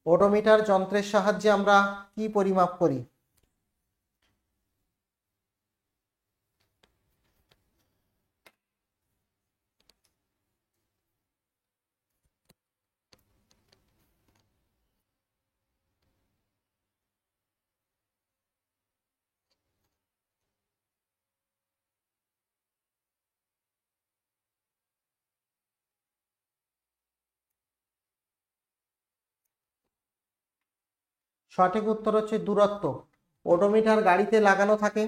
ওডোমিটার যন্ত্রের সাহায্যে আমরা কি পরিমাপ করি? সঠিক উত্তর হচ্ছে দূরত্ব। ওডোমিটার গাড়িতে লাগানো থাকে,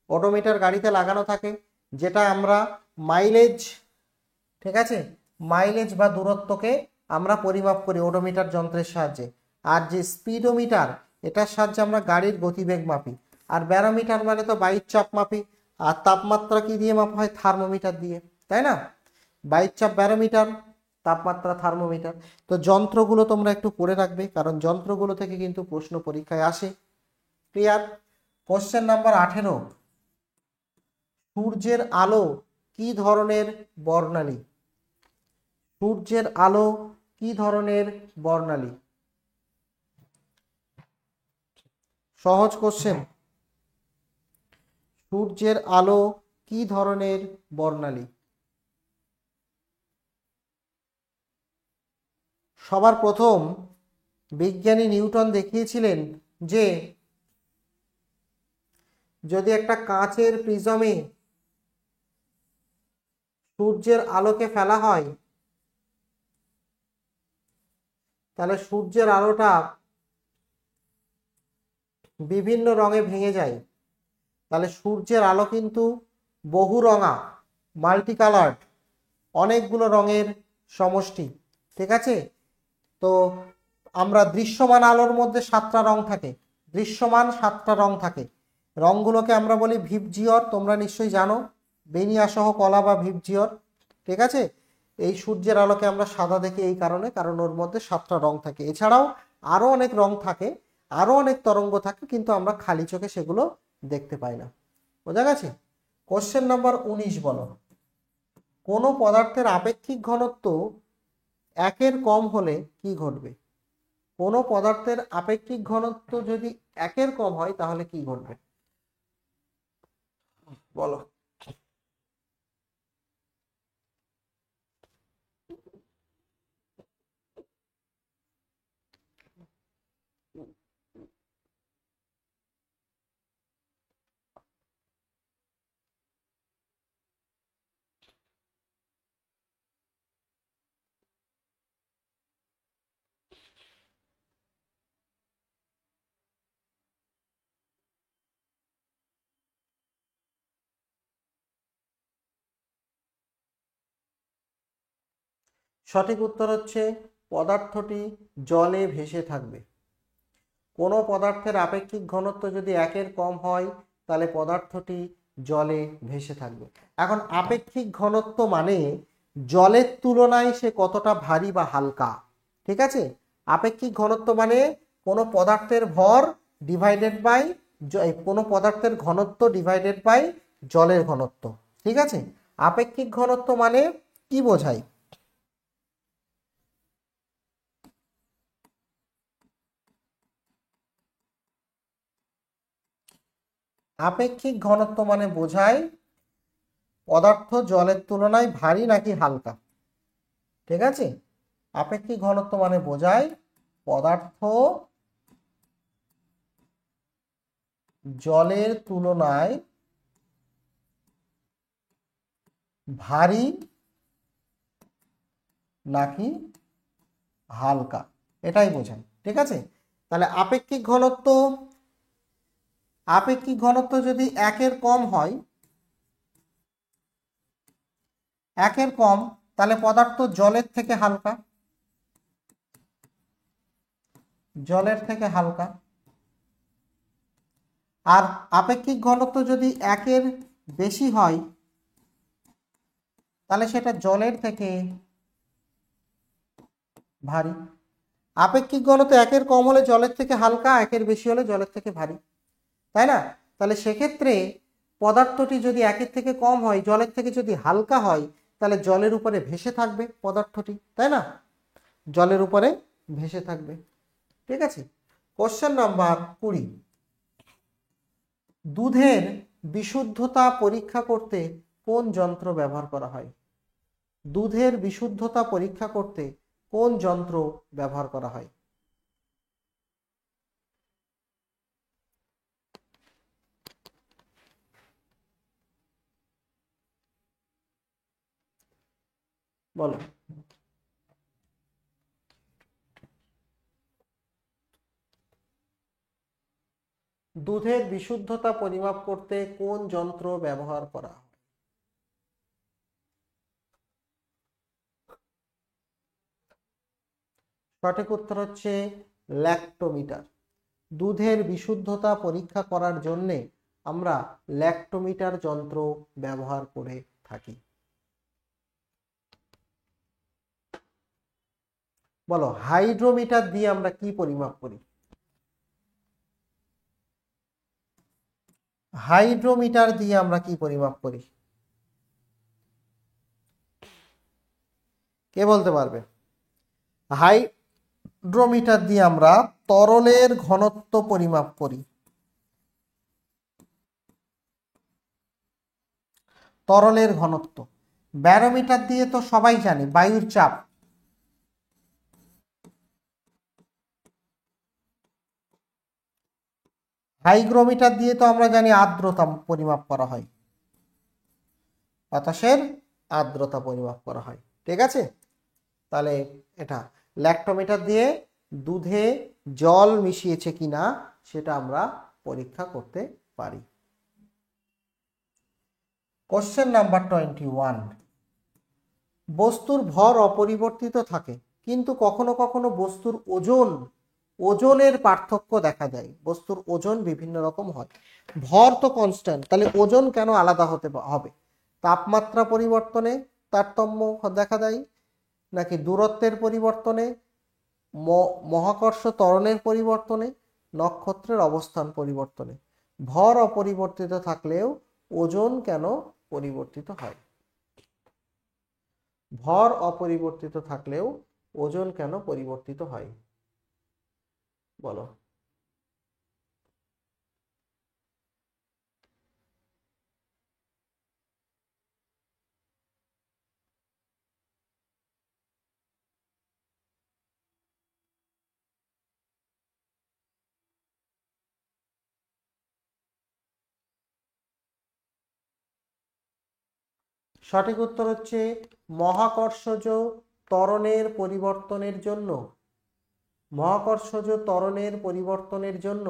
ওডোমিটার গাড়িতে লাগানো থাকে, যেটা আমরা মাইলেজ, ঠিক আছে, মাইলেজ বা দূরত্বকে আমরা পরিমাপ করি ওডোমিটার যন্ত্রের সাহায্যে। আর যে স্পিডোমিটার, এটার সাহায্যে আমরা গাড়ির গতিবেগ মাপি। আর ব্যারোমিটার মানে তো বায়ুর চাপ মাপি। আর তাপমাত্রা কি দিয়ে মাপা হয়? থার্মোমিটার দিয়ে, তাই না? বায়ুর চাপ ব্যারোমিটার, তাপমাত্রা থার্মোমিটার। তো যন্ত্রগুলো তোমরা একটু পড়ে রাখবে, কারণ যন্ত্রগুলো থেকে কিন্তু প্রশ্ন পরীক্ষায় আসে। ক্লিয়ার? কোশ্চেন নাম্বার 18, সূর্যের আলো কি ধরনের বর্ণালী? সূর্যের আলো কি ধরনের বর্ণালী? সহজ কোশ্চেন। সূর্যের আলো কি ধরনের বর্ণালী? সবার প্রথম বিজ্ঞানী নিউটন দেখিয়েছিলেন যে যদি একটা কাঁচের প্রিজমে সূর্যের আলোকে ফেলা হয়, তাহলে সূর্যের আলোটা বিভিন্ন রঙে ভেঙে যায়। তাহলে সূর্যের আলো কিন্তু বহু রঙা, মাল্টি কালার্ড, অনেকগুলো রঙের সমষ্টি। ঠিক আছে, তো আমরা দৃশ্যমান আলোর মধ্যে 7টা রং থাকে, দৃশ্যমান 7টা রং থাকে। রংগুলোকে আমরা বলি ভিপজিওর, তোমরা নিশ্চয়ই জানো, বেনিয়া সহ কলা বা ভিপজিওর। ঠিক আছে, এই সূর্যের আলোকে আমরা সাদা দেখি এই কারণে, কারণ ওর মধ্যে 7টা রং থাকে। এছাড়াও আরো অনেক রং থাকে, আরো অনেক তরঙ্গ থাকে, কিন্তু আমরা খালি চোখে সেগুলো দেখতে পাই না। বোঝা গেছে? কোশ্চেন নাম্বার 19 বলো, কোন পদার্থের আপেক্ষিক ঘনত্ব 1-এর কম হলে কি ঘটবে? কোন পদার্থের আপেক্ষিক ঘনত্ব যদি 1-এর কম হয় তাহলে কি ঘটবে বলো? সঠিক উত্তর হচ্ছে পদার্থটি জলে ভেসে থাকবে। কোনো পদার্থের আপেক্ষিক ঘনত্ব যদি 1-এর কম হয় তাহলে পদার্থটি জলে ভেসে থাকবে। এখন আপেক্ষিক ঘনত্ব মানে জলের তুলনায় সে কতটা ভারী বা হালকা। ঠিক আছে, আপেক্ষিক ঘনত্ব মানে কোনো পদার্থের ভর ডিভাইডেড বাই কোনো পদার্থের ঘনত্ব ডিভাইডেড বাই জলের ঘনত্ব। ঠিক আছে, আপেক্ষিক ঘনত্ব মানে কি বোঝায়? আপেক্ষিক ঘনত্ব মানে বোঝায় পদার্থ জলের তুলনায় ভারী নাকি হালকা। ঠিক আছে, আপেক্ষিক ঘনত্ব মানে বোঝায় পদার্থ জলের তুলনায় ভারী নাকি হালকা, এটাই বোঝায়। ঠিক আছে, তাহলে আপেক্ষিক ঘনত্ব যদি 1-এর কম হয়, 1-এর কম, তাহলে পদার্থ জলের থেকে হালকা, জলের থেকে হালকা। আর আপেক্ষিক ঘনত্ব যদি 1-এর বেশি হয় তাহলে সেটা জলের থেকে ভারী। আপেক্ষিক ঘনত্ব 1-এর কম হলে জলের থেকে হালকা, 1-এর বেশি হলে জলের থেকে ভারী, তাই না? তাহলে সেক্ষেত্রে পদার্থটি যদি 1-এর থেকে কম হয়, জলের থেকে যদি হালকা হয়, তাহলে জলের উপরে ভেসে থাকবে পদার্থটি, তাই না? জলের উপরে ভেসে থাকবে। ঠিক আছে, কোশ্চেন নাম্বার 20, দুধের বিশুদ্ধতা পরীক্ষা করতে কোন যন্ত্র ব্যবহার করা হয়? দুধের বিশুদ্ধতা পরীক্ষা করতে কোন যন্ত্র ব্যবহার করা হয়? বলো। দুধের বিশুদ্ধতা পরিমাপ করতে কোন যন্ত্র ব্যবহার করা হয়? সঠিক উত্তর হচ্ছে ল্যাক্টোমিটার। দুধের বিশুদ্ধতা পরীক্ষা করার জন্যে আমরা ল্যাক্টোমিটার যন্ত্র ব্যবহার করে থাকি। বলো, হাইড্রোমিটার দিয়ে আমরা কি পরিমাপ করি? হাইড্রোমিটার দিয়ে আমরা কি পরিমাপ করি? কে বলতে পারবে? হাইড্রোমিটার দিয়ে আমরা তরলের ঘনত্ব পরিমাপ করি। তরলের ঘনত্ব। ব্যারোমিটার দিয়ে তো সবাই জানি বায়ুর চাপ। হাইগ্রোমিটার দিয়ে তো আমরা জানি আর্দ্রতা পরিমাপ করা হয়, বাতাসের আর্দ্রতা পরিমাপ করা হয়। ঠিক আছে, তাহলে এটা ল্যাক্টোমিটার দিয়ে দুধে জল মিশিয়েছে কিনা সেটা আমরা পরীক্ষা করতে পারি। কোশ্চেন নাম্বার 21, বস্তুর ভর অপরিবর্তিত থাকে কিন্তু কখনো কখনো বস্তুর ওজনের পার্থক্য দেখা যায়, বস্তুর ওজন বিভিন্ন রকম হয়। ভর তো কনস্ট্যান্ট, তাহলে ওজন কেন আলাদা হতে হবে? তাপমাত্রা পরিবর্তনে তারতম্য দেখা দেয়, নাকি দূরত্বের পরিবর্তনে, মহাকর্ষ ত্বরণের পরিবর্তনে, নক্ষত্রের অবস্থান পরিবর্তনে। ভর অপরিবর্তিত থাকলেও ওজন কেন পরিবর্তিত হয়? ভর অপরিবর্তিত থাকলেও ওজন কেন পরিবর্তিত হয় বলো। সঠিক উত্তর হচ্ছে মহাকর্ষজ ত্বরণের পরিবর্তনের জন্য। মহাকর্ষজ ত্বরণের পরিবর্তনের জন্য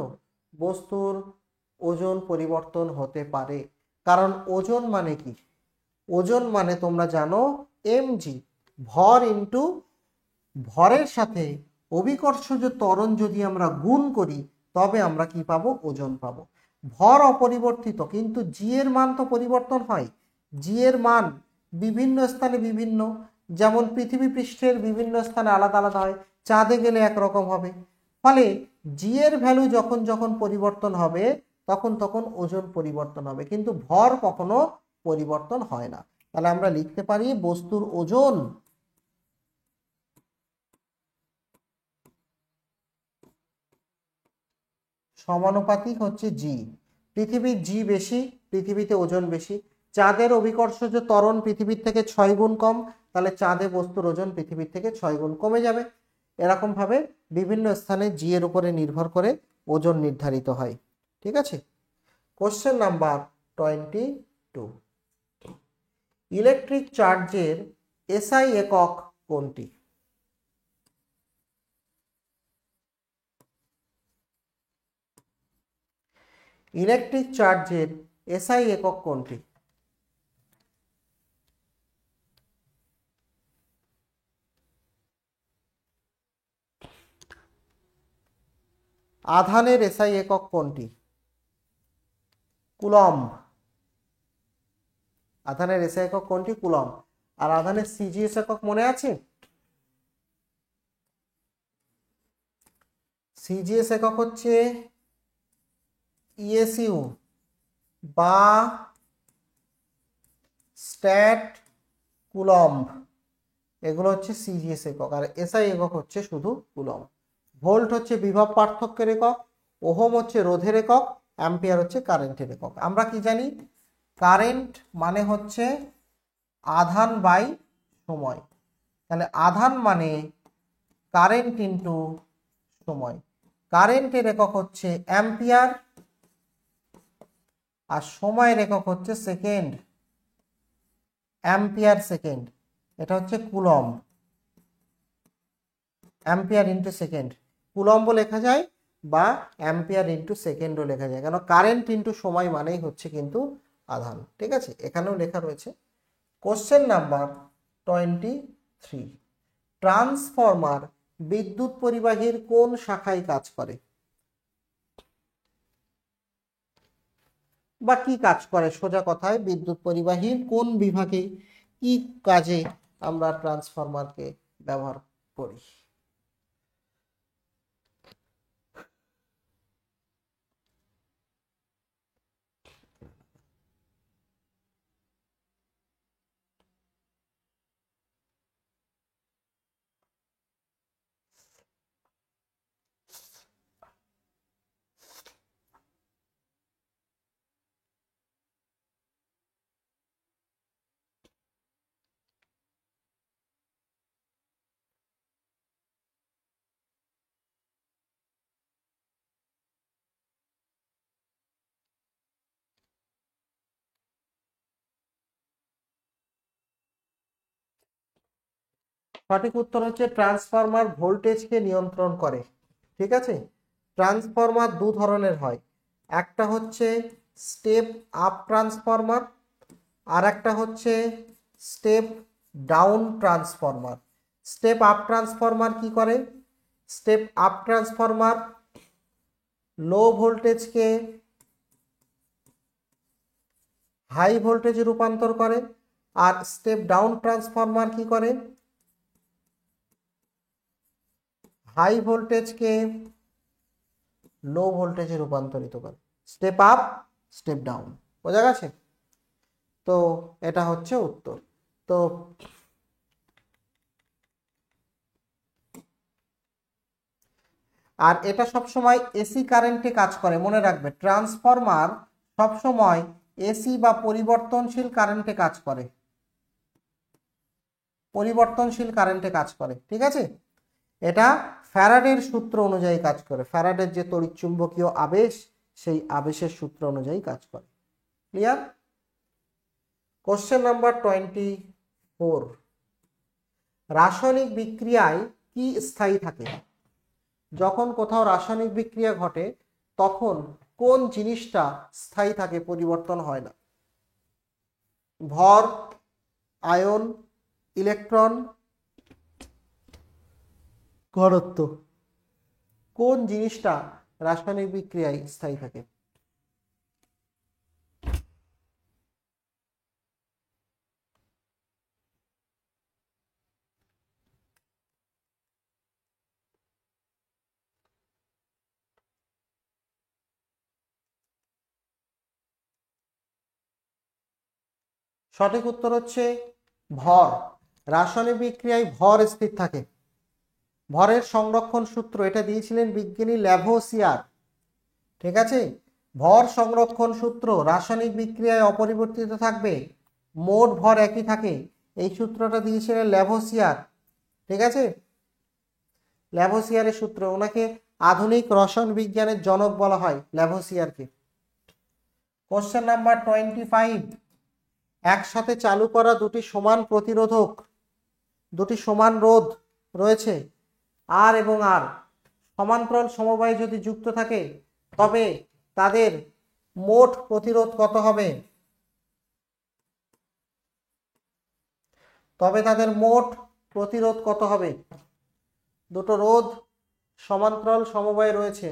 বস্তুর ওজন পরিবর্তন হতে পারে। কারণ ওজন মানে কি? ওজন মানে তোমরা জানো mg, ভর ইন্টু ভরের সাথে অভিকর্ষজ ত্বরণ যদি আমরা গুণ করি তবে আমরা কি পাবো? ওজন পাবো। ভর অপরিবর্তিত, কিন্তু জি এর মান তো পরিবর্তন হয়। জি এর মান বিভিন্ন স্থানে বিভিন্ন, যেমন পৃথিবী পৃষ্ঠের বিভিন্ন স্থানে আলাদা আলাদা হয়, চাঁদে গেলে একরকম হবে। ফলে জি এর ভ্যালু যখন যখন পরিবর্তন হবে তখন তখন ওজন পরিবর্তন হবে, কিন্তু ভর কখনো পরিবর্তন হয় না। তাহলে আমরা লিখতে পারি বস্তুর ওজন সমানুপাতিক হচ্ছে জি। পৃথিবীর জি বেশি, পৃথিবীতে ওজন বেশি। চাঁদের অভিকর্ষজ ত্বরণ পৃথিবীর থেকে 6 গুণ কম, তাহলে চাঁদে বস্তুর ওজন পৃথিবীর থেকে 6 গুণ কমে যাবে। এরকম ভাবে বিভিন্ন স্থানে জি এর উপরে নির্ভর করে ওজন নির্ধারিত হয়। ঠিক আছে। কোশ্চেন নাম্বার 22, ইলেকট্রিক চার্জের এসআই একক কোনটি? ইলেকট্রিক চার্জের এসআই একক কোনটি? আধানের এসআই একক কোনটি? কুলম্ব। আধানের এসআই একক কোনটি? কুলম্ব। আর আধানের সিজিএস একক মনে আছে? সিজিএস একক হচ্ছে ইএসইউ বা স্ট্যাট কুলম্ব, এগুলো হচ্ছে সিজিএস একক। আর এসআই একক হচ্ছে শুধু কুলম্ব। ভোল্ট হচ্ছে বিভব পার্থক্যের একক, ওহম হচ্ছে রোধের একক, অ্যাম্পিয়ার হচ্ছে কারেন্টের একক। আমরা কি জানি? কারেন্ট মানে হচ্ছে আধান বাই সময়। তাহলে আধান মানে কারেন্ট ইন্টু সময়। কারেন্টের একক হচ্ছে অ্যাম্পিয়ার আর সময়ের একক হচ্ছে সেকেন্ড, অ্যাম্পিয়ার সেকেন্ড। এটা হচ্ছে coulomb, ampere into second. Coulomb লেখা যায় বা অ্যাম্পিয়ার ইন্টু সেকেন্ডও লেখা যায়, কেন কারেন্ট ইন্টু সময় মানেই হচ্ছে কিন্তু আধান। ঠিক আছে, এখানেও লেখা রয়েছে। কোশ্চেন নাম্বার 23, ট্রান্সফরমার বিদ্যুৎ পরিবাহীর কোন শাখায় কাজ করে বা কি কাজ করে? সোজা কথায় বিদ্যুৎ পরিবাহীর কোন বিভাগে কি কাজে আমরা ট্রান্সফরমারকে ব্যবহার করি? সঠিক উত্তর হচ্ছে ট্রান্সফরমার ভোল্টেজকে নিয়ন্ত্রণ করে। ঠিক আছে। ট্রান্সফরমার দু ধরনের হয়, একটা হচ্ছে স্টেপ আপ ট্রান্সফরমার আর একটা হচ্ছে step down transformer. Step up transformer কি করে? স্টেপ আপ ট্রান্সফরমার লো ভোল্টেজকে হাই ভোল্টেজে রূপান্তর করে, আর স্টেপ ডাউন ট্রান্সফরমার কি করে? হাই ভোল্টেজকে লো ভোল্টেজে রূপান্তরিত করে। Step up, step down. বোঝা গেছে? তো এটা হচ্ছে উত্তর। তো আর এটা সবসময় এসি কারেন্টে কাজ করে, মনে রাখবে। ট্রান্সফরমার সবসময় এসি বা পরিবর্তনশীল কারেন্টে কাজ করে, পরিবর্তনশীল কারেন্টে কাজ করে। ঠিক আছে? এটা ফ্যারাডের সূত্র অনুযায়ী কাজ করে। ফ্যারাডের যে তড়িৎচুম্বকীয় আবেশ, সেই আবেশের সূত্র অনুযায়ী কাজ করে। ক্লিয়ার? Question number 24। রাসায়নিক বিক্রিয়ায় কি স্থায়ী থাকে? যখন কোথাও রাসায়নিক বিক্রিয়া ঘটে তখন কোন জিনিসটা স্থায়ী থাকে, পরিবর্তন হয় না? ভর, আয়ন, ইলেকট্রন, ঘনত্ব। কোন জিনিসটা রাসায়নিক বিক্রিয়ায় স্থায়ী থাকে? সঠিক উত্তর হচ্ছে ভর। রাসায়নিক বিক্রিয়ায় ভর স্থির থাকে। ভরের সংরক্ষণ সূত্র এটা দিয়েছিলেন বিজ্ঞানী ল্যাভোসিয়ার। ঠিক আছে? ভর সংরক্ষণ সূত্র, রাসায়নিক বিক্রিয়ায় অপরিবর্তিত থাকবে, মোট ভর একই থাকে, এই সূত্রটা দিয়েছিলেন ল্যাভোসিয়ার। ঠিক আছে? ল্যাভোসিয়ারের সূত্র। ওনাকে আধুনিক রসায়ন বিজ্ঞানের জনক বলা হয়, ল্যাভোসিয়ারকে। Question number 25। একসাথে চালু করা দুটি সমান প্রতিরোধক, দুটি সমান রোধ রয়েছে, আর এবং আর সমান্তরাল সমবায়ে যদি যুক্ত থাকে তবে তাদের মোট প্রতিরোধ কত হবে? তবে তাদের মোট প্রতিরোধ কত হবে? দুটো রোধ সমান্তরাল সমবায়ে রয়েছে,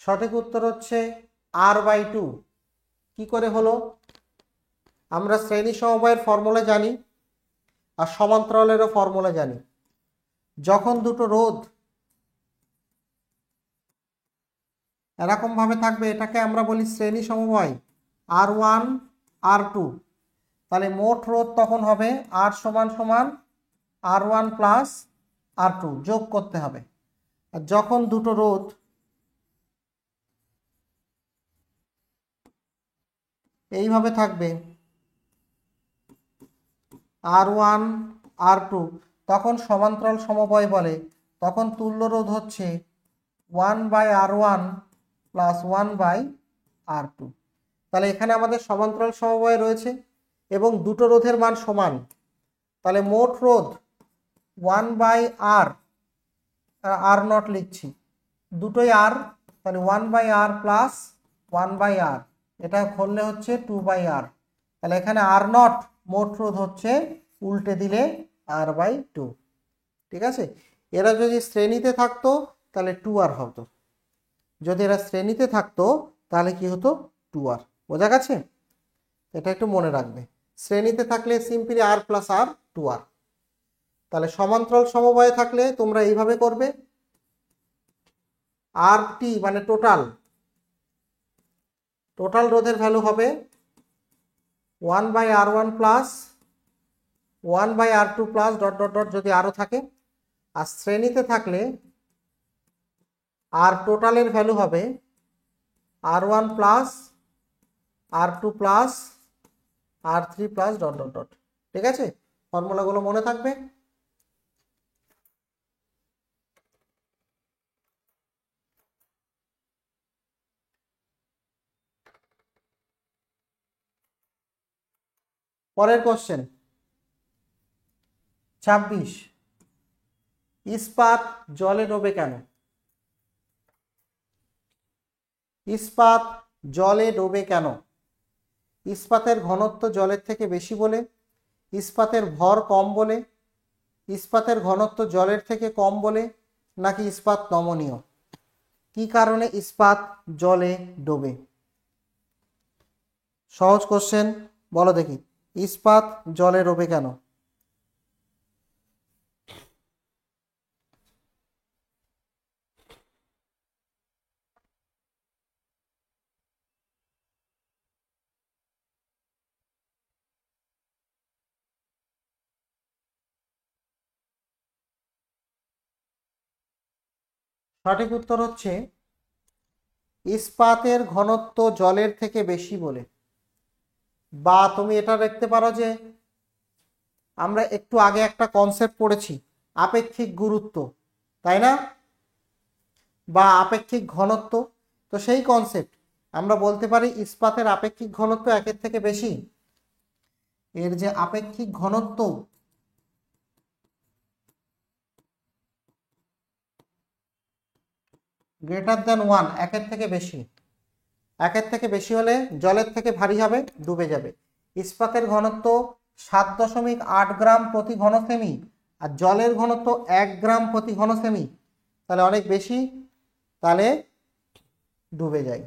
সঠিক উত্তর হচ্ছে R/2। কি করে হলো? আমরা শ্রেণী সমবায়ের ফর্মুলা জানি আর সমান্তরালেরও ফর্মুলা জানি। যখন দুটো রোধ এরকম ভাবে থাকবে, এটাকে আমরা বলি শ্রেণী সমবায়, R1 R2। তাহলে মোট রোধ তখন হবে R সমান সমান R1 প্লাস R2, যোগ করতে হবে। আর যখন দুটো রোধ এইভাবে থাকবে R1 R2, তখন সমান্তরাল সমবায় বলে। তখন তুল্য রোধ হচ্ছে 1/R1 প্লাস 1/R2। তাহলে এখানে আমাদের সমান্তরাল সমবায় রয়েছে এবং দুটো রোধের মান সমান। তাহলে মোট রোধ 1/R, R0 লিখছি, দুটোই R, তাহলে 1/R প্লাস 1/R, এটা করলে হচ্ছে 2/R। তাহলে এখানে R0 মোট রোধ হচ্ছে, উল্টে দিলে R/2। ঠিক আছে? এরা যদি শ্রেণীতে থাকতো তাহলে 2R হতো, যদি এরা শ্রেণীতে থাকতো তাহলে কি হতো? 2R। বোঝা গেছে? এটা একটু মনে রাখবে। শ্রেণীতে থাকলে simply R plus R, 2R। তাহলে সমান্তরাল সমবায়ে থাকলে তোমরা এইভাবে করবে, RT মানে টোটাল রোধের ভ্যালু হবে 1/R1 plus 1/R2 plus dot dot dot যদি আরো থাকে। আর শ্রেণীতে থাকলে আর টোটালের ভ্যালু হবে R1 plus R2 plus R3 plus dot dot dot. ঠিক আছে? ফর্মুলাগুলো মনে থাকবে। পরের কোশ্চেন 26, ইস্পাত জলে ডোবে কেন? ইস্পাত জলে ডোবে কেন? ইস্পাতের ঘনত্ব জলের থেকে বেশি বলে, ইস্পাতের ভর কম বলে, ইস্পাতের ঘনত্ব জলের থেকে কম বলে, নাকি ইস্পাত নমনীয়? কি কারণে ইস্পাত জলে ডোবে? সহজ কোশ্চেন, বলো দেখি ইস্পাত জলে ডোবে কেন? সঠিক উত্তর হচ্ছে ইস্পাতের ঘনত্ব জলের থেকে বেশি বলে। বা তুমি এটা দেখতে পারো যে আমরা একটু আগে একটা কনসেপ্ট পড়েছি আপেক্ষিক গুরুত্ব, তাই না? বা আপেক্ষিক ঘনত্ব, তো সেই কনসেপ্ট আমরা বলতে পারি ইস্পাতের আপেক্ষিক ঘনত্ব একের থেকে বেশি। এর যে আপেক্ষিক ঘনত্ব গ্রেটার দেন 1, একের থেকে বেশি। একের থেকে বেশি হলে জলের থেকে ভারী হবে, ডুবে যাবে। ইস্পাতের ঘনত্ব 7.8 গ্রাম প্রতি ঘন সেমি, আর জলের ঘনত্ব 1 গ্রাম প্রতি ঘন সেমি, তাহলে অনেক বেশি, তাহলে ডুবে যায়।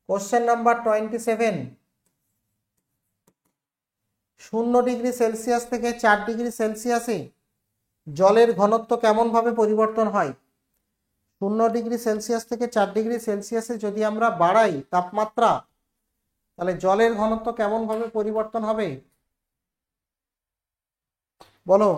কোশ্চেন নাম্বার 27, 0°C থেকে 4°C জলের ঘনত্ব কেমন ভাবে পরিবর্তন হয়? 0°C থেকে 4°C যদি আমরা বাড়াই তাপমাত্রা, তাহলে জলের ঘনত্ব কেমন ভাবে পরিবর্তন হবে বলো?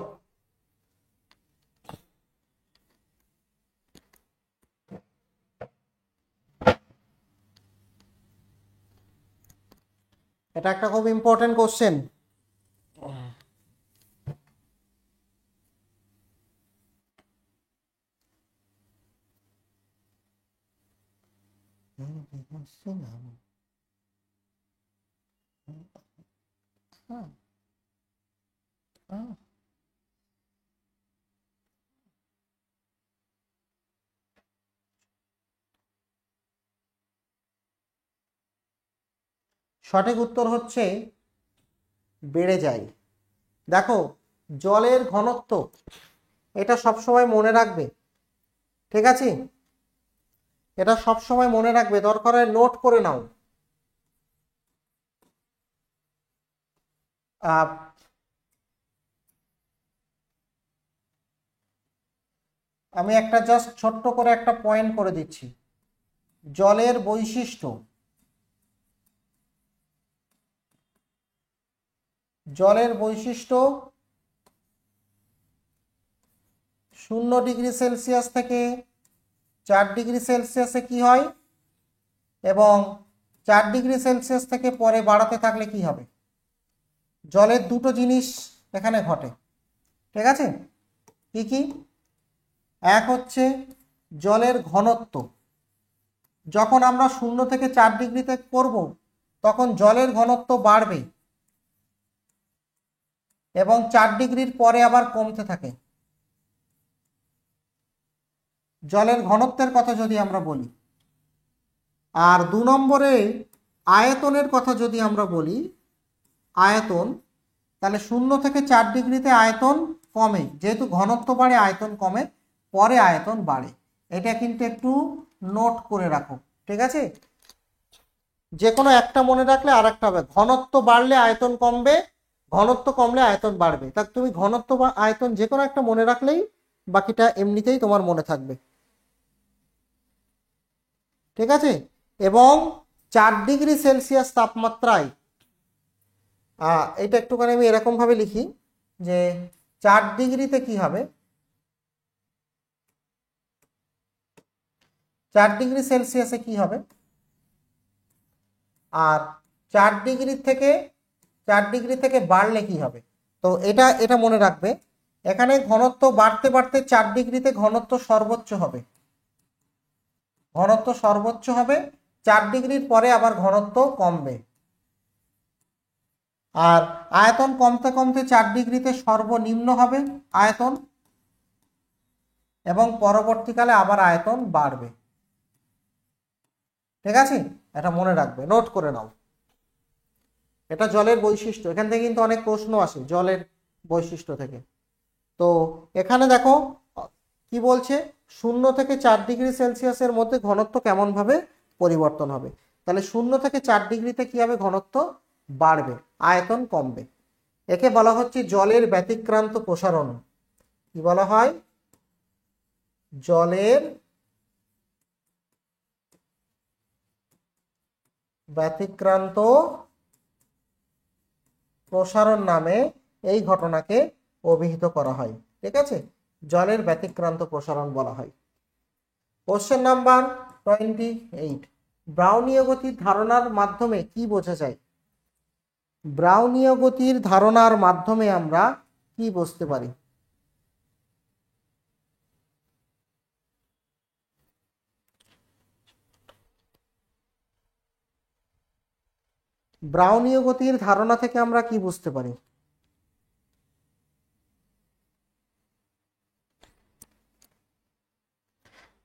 এটা একটা খুব ইম্পর্টেন্ট কোশ্চেন। সঠিক উত্তর হচ্ছে বেড়ে যায়। দেখো জলের ঘনত্ব এটা সবসময় মনে রাখবে, ঠিক আছে? এটা সবসময় মনে রাখবে, দরকার হয় নোট করে নাও। আমি একটা জাস্ট ছোট্ট করে একটা পয়েন্ট করে দিচ্ছি। জলের বৈশিষ্ট্য, জলের বৈশিষ্ট্য 0°C থেকে 4°C কি হয়, এবং 4°C থেকে পরে বাড়াতে থাকলে কি হবে? জলের দুটো জিনিস এখানে ঘটে, ঠিক আছে? কি কি? এক হচ্ছে জলের ঘনত্ব, যখন আমরা 0 থেকে 4°তে করব তখন জলের ঘনত্ব বাড়বে এবং 4°র পরে আবার কমতে থাকে। জলের ঘনত্বের কথা যদি আমরা বলি, আর 2 নম্বরে আয়তনের কথা যদি আমরা বলি, আয়তন, তাহলে 0 থেকে 4°তে আয়তন কমে, যেহেতু ঘনত্ব বাড়ে আয়তন কমে, পরে আয়তন বাড়ে। এটা কিন্তু একটু নোট করে রাখো, ঠিক আছে? যে কোনো একটা মনে রাখলে আর একটা হবে। ঘনত্ব বাড়লে আয়তন কমবে, ঘনত্ব কমলে আয়তন বাড়বে। তা তুমি ঘনত্ব বা আয়তন যে কোনো একটা মনে রাখলেই বাকিটা এমনিতেই তোমার মনে থাকবে, ঠিক আছে? এবং 4°C তাপমাত্রায়, এটা একটুখানি আমি এরকম ভাবে লিখি যে 4°তে কি হবে, 4°C কি হবে, আর 4° থেকে বাড়লে কি হবে। তো এটা এটা মনে রাখবে। এখানে ঘনত্ব বাড়তে বাড়তে 4°তে ঘনত্ব সর্বোচ্চ হবে, ঘনত্ব সর্বোচ্চ হবে, 4°র পরে আবার ঘনত্ব কমবে। আর আয়তন কমতে কমতে 4 ডিগ্রিতে সর্বনিম্ন হবে আয়তন, এবং পরবর্তীকালে আবার আয়তন বাড়বে। ঠিক আছে, এটা মনে রাখবে, নোট করে নাও। এটা জলের বৈশিষ্ট্য, এখান থেকে কিন্তু অনেক প্রশ্ন আসে জলের বৈশিষ্ট্য থেকে। তো এখানে দেখো কি বলছে, 0 থেকে 4 ডিগ্রি সেলসিয়াসের মধ্যে ঘনত্ব কেমন ভাবে পরিবর্তন হবে। তাহলে 0 থেকে 4 ডিগ্রিতে কি হবে, ঘনত্ব বাড়বে, আয়তন কমবে। একে বলা হচ্ছে জলের ব্যতিক্রান্ত প্রসারণ। কি বলা হয়, জলের ব্যতিক্রান্ত প্রসারণ নামে এই ঘটনাকে অভিহিত করা হয়। ঠিক আছে, জলের ব্যতিক্রান্ত প্রসারণ বলা হয়। কোশ্চেন নাম্বার 28, ব্রাউনীয় গতির ধারণার মাধ্যমে কি বোঝা যায়? ব্রাউনীয় গতির ধারণার মাধ্যমে আমরা কি বুঝতে পারি? ব্রাউনীয় গতির ধারণা থেকে আমরা কি বুঝতে পারি?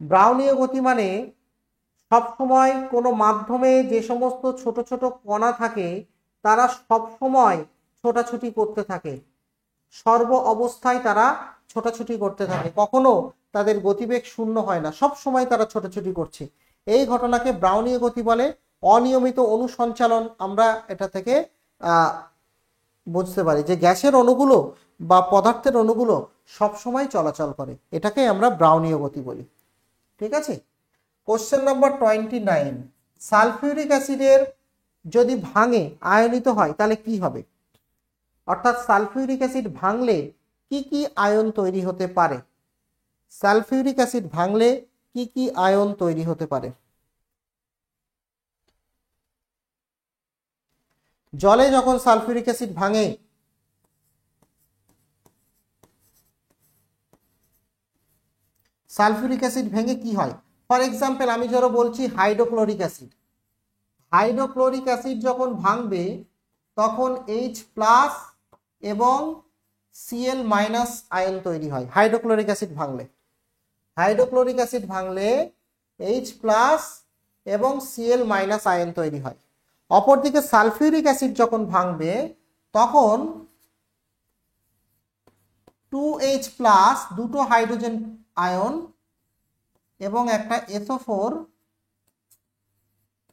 ব্রাউনীয় গতি মানে সবসময় কোনো মাধ্যমে যে সমস্ত ছোট ছোট কণা থাকে তারা সবসময় ছোটাছুটি করতে থাকে, সর্ব অবস্থায় তারা ছোটাছুটি করতে থাকে, কখনো তাদের গতিবেগ শূন্য হয় না, সব সময় তারা ছোটাছুটি করছে। এই ঘটনাকে ব্রাউনীয় গতি বলে। অনিয়মিত অনুসঞ্চালন আমরা এটা থেকে বুঝতে পারি যে গ্যাসের অণুগুলো বা পদার্থের অণুগুলো সবসময় চলাচল করে, এটাকে আমরা ব্রাউনীয় গতি বলি। ঠিক আছে, কোশ্চেন নাম্বার 29, সালফিউরিক অ্যাসিডের যদি ভাঙে আয়নিত হয় তাহলে কি হবে? অর্থাৎ সালফিউরিক অ্যাসিড ভাঙলে কি কি আয়ন তৈরি হতে পারে? সালফিউরিক অ্যাসিড ভাঙলে কি কি আয়ন তৈরি হতে পারে? জলে যখন সালফিউরিক অ্যাসিড ভাঙে সালফিউরিক অ্যাসিড ভেঙে কি হয়? ফর এক্সাম্পল আমি ধরো বলছি হাইড্রোক্লোরিক অ্যাসিড। হাইড্রোক্লোরিক অ্যাসিড যখন ভাঙবে তখন H+ এবং Cl- আয়ন তৈরি হয়। হাইড্রোক্লোরিক অ্যাসিড ভাঙলে H+ এবং Cl- আয়ন তৈরি হয়। অপরদিকে সালফিউরিক অ্যাসিড যখন ভাঙবে তখন 2H+, দুটো হাইড্রোজেন আয়ন এবং একটা SO4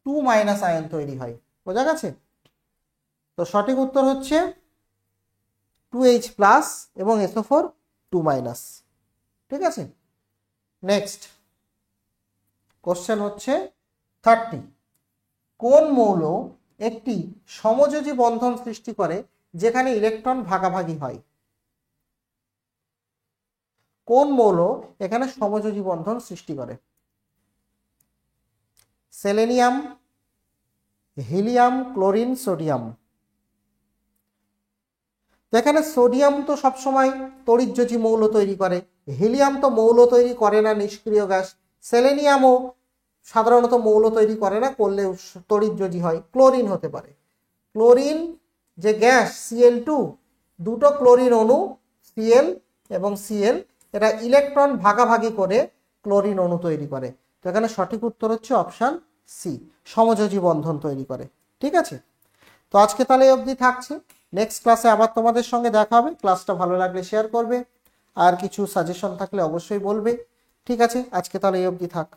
2- আয়ন তৈরি হয়। বোঝা গেছে? তো সঠিক উত্তর হচ্ছে 2H+ এবং SO4 2-। ঠিক আছে, নেক্সট কোশ্চেন হচ্ছে 30, কোন মৌল একটি সমযোজী বন্ধন সৃষ্টি করে যেখানে ইলেকট্রন ভাগাভাগি হয়? কোন মৌল এখানে সমযোজী বন্ধন সৃষ্টি করে? Selenium, helium, chlorine, sodium. যেখানে সোডিয়াম তো সবসময় তড়িৎযোজী মৌল তৈরি করে, হিলিয়াম তো মৌল তৈরি করে না, নিষ্ক্রিয় গ্যাস। সেলেনিয়ামও সাধারণত মৌল তৈরি করে না, করলে তড়িৎযোজী হয়। ক্লোরিন হতে পারে। ক্লোরিন যে গ্যাস Cl2, দুটো ক্লোরিন অণু Cl এবং Cl, এটা ইলেকট্রন ভাগাভাগি করে ক্লোরিন অণু তৈরি করে। তো এখানে সঠিক উত্তর হচ্ছে অপশান সি, সমযোজী বন্ধন তৈরি করে। ঠিক আছে, তো আজকে তাহলে এই অবধি থাকছে। নেক্সট ক্লাসে আবার তোমাদের সঙ্গে দেখা হবে। ক্লাসটা ভালো লাগলে শেয়ার করবে, আর কিছু সাজেশন থাকলে অবশ্যই বলবে। ঠিক আছে, আজকে তাহলে এই অবধি থাক।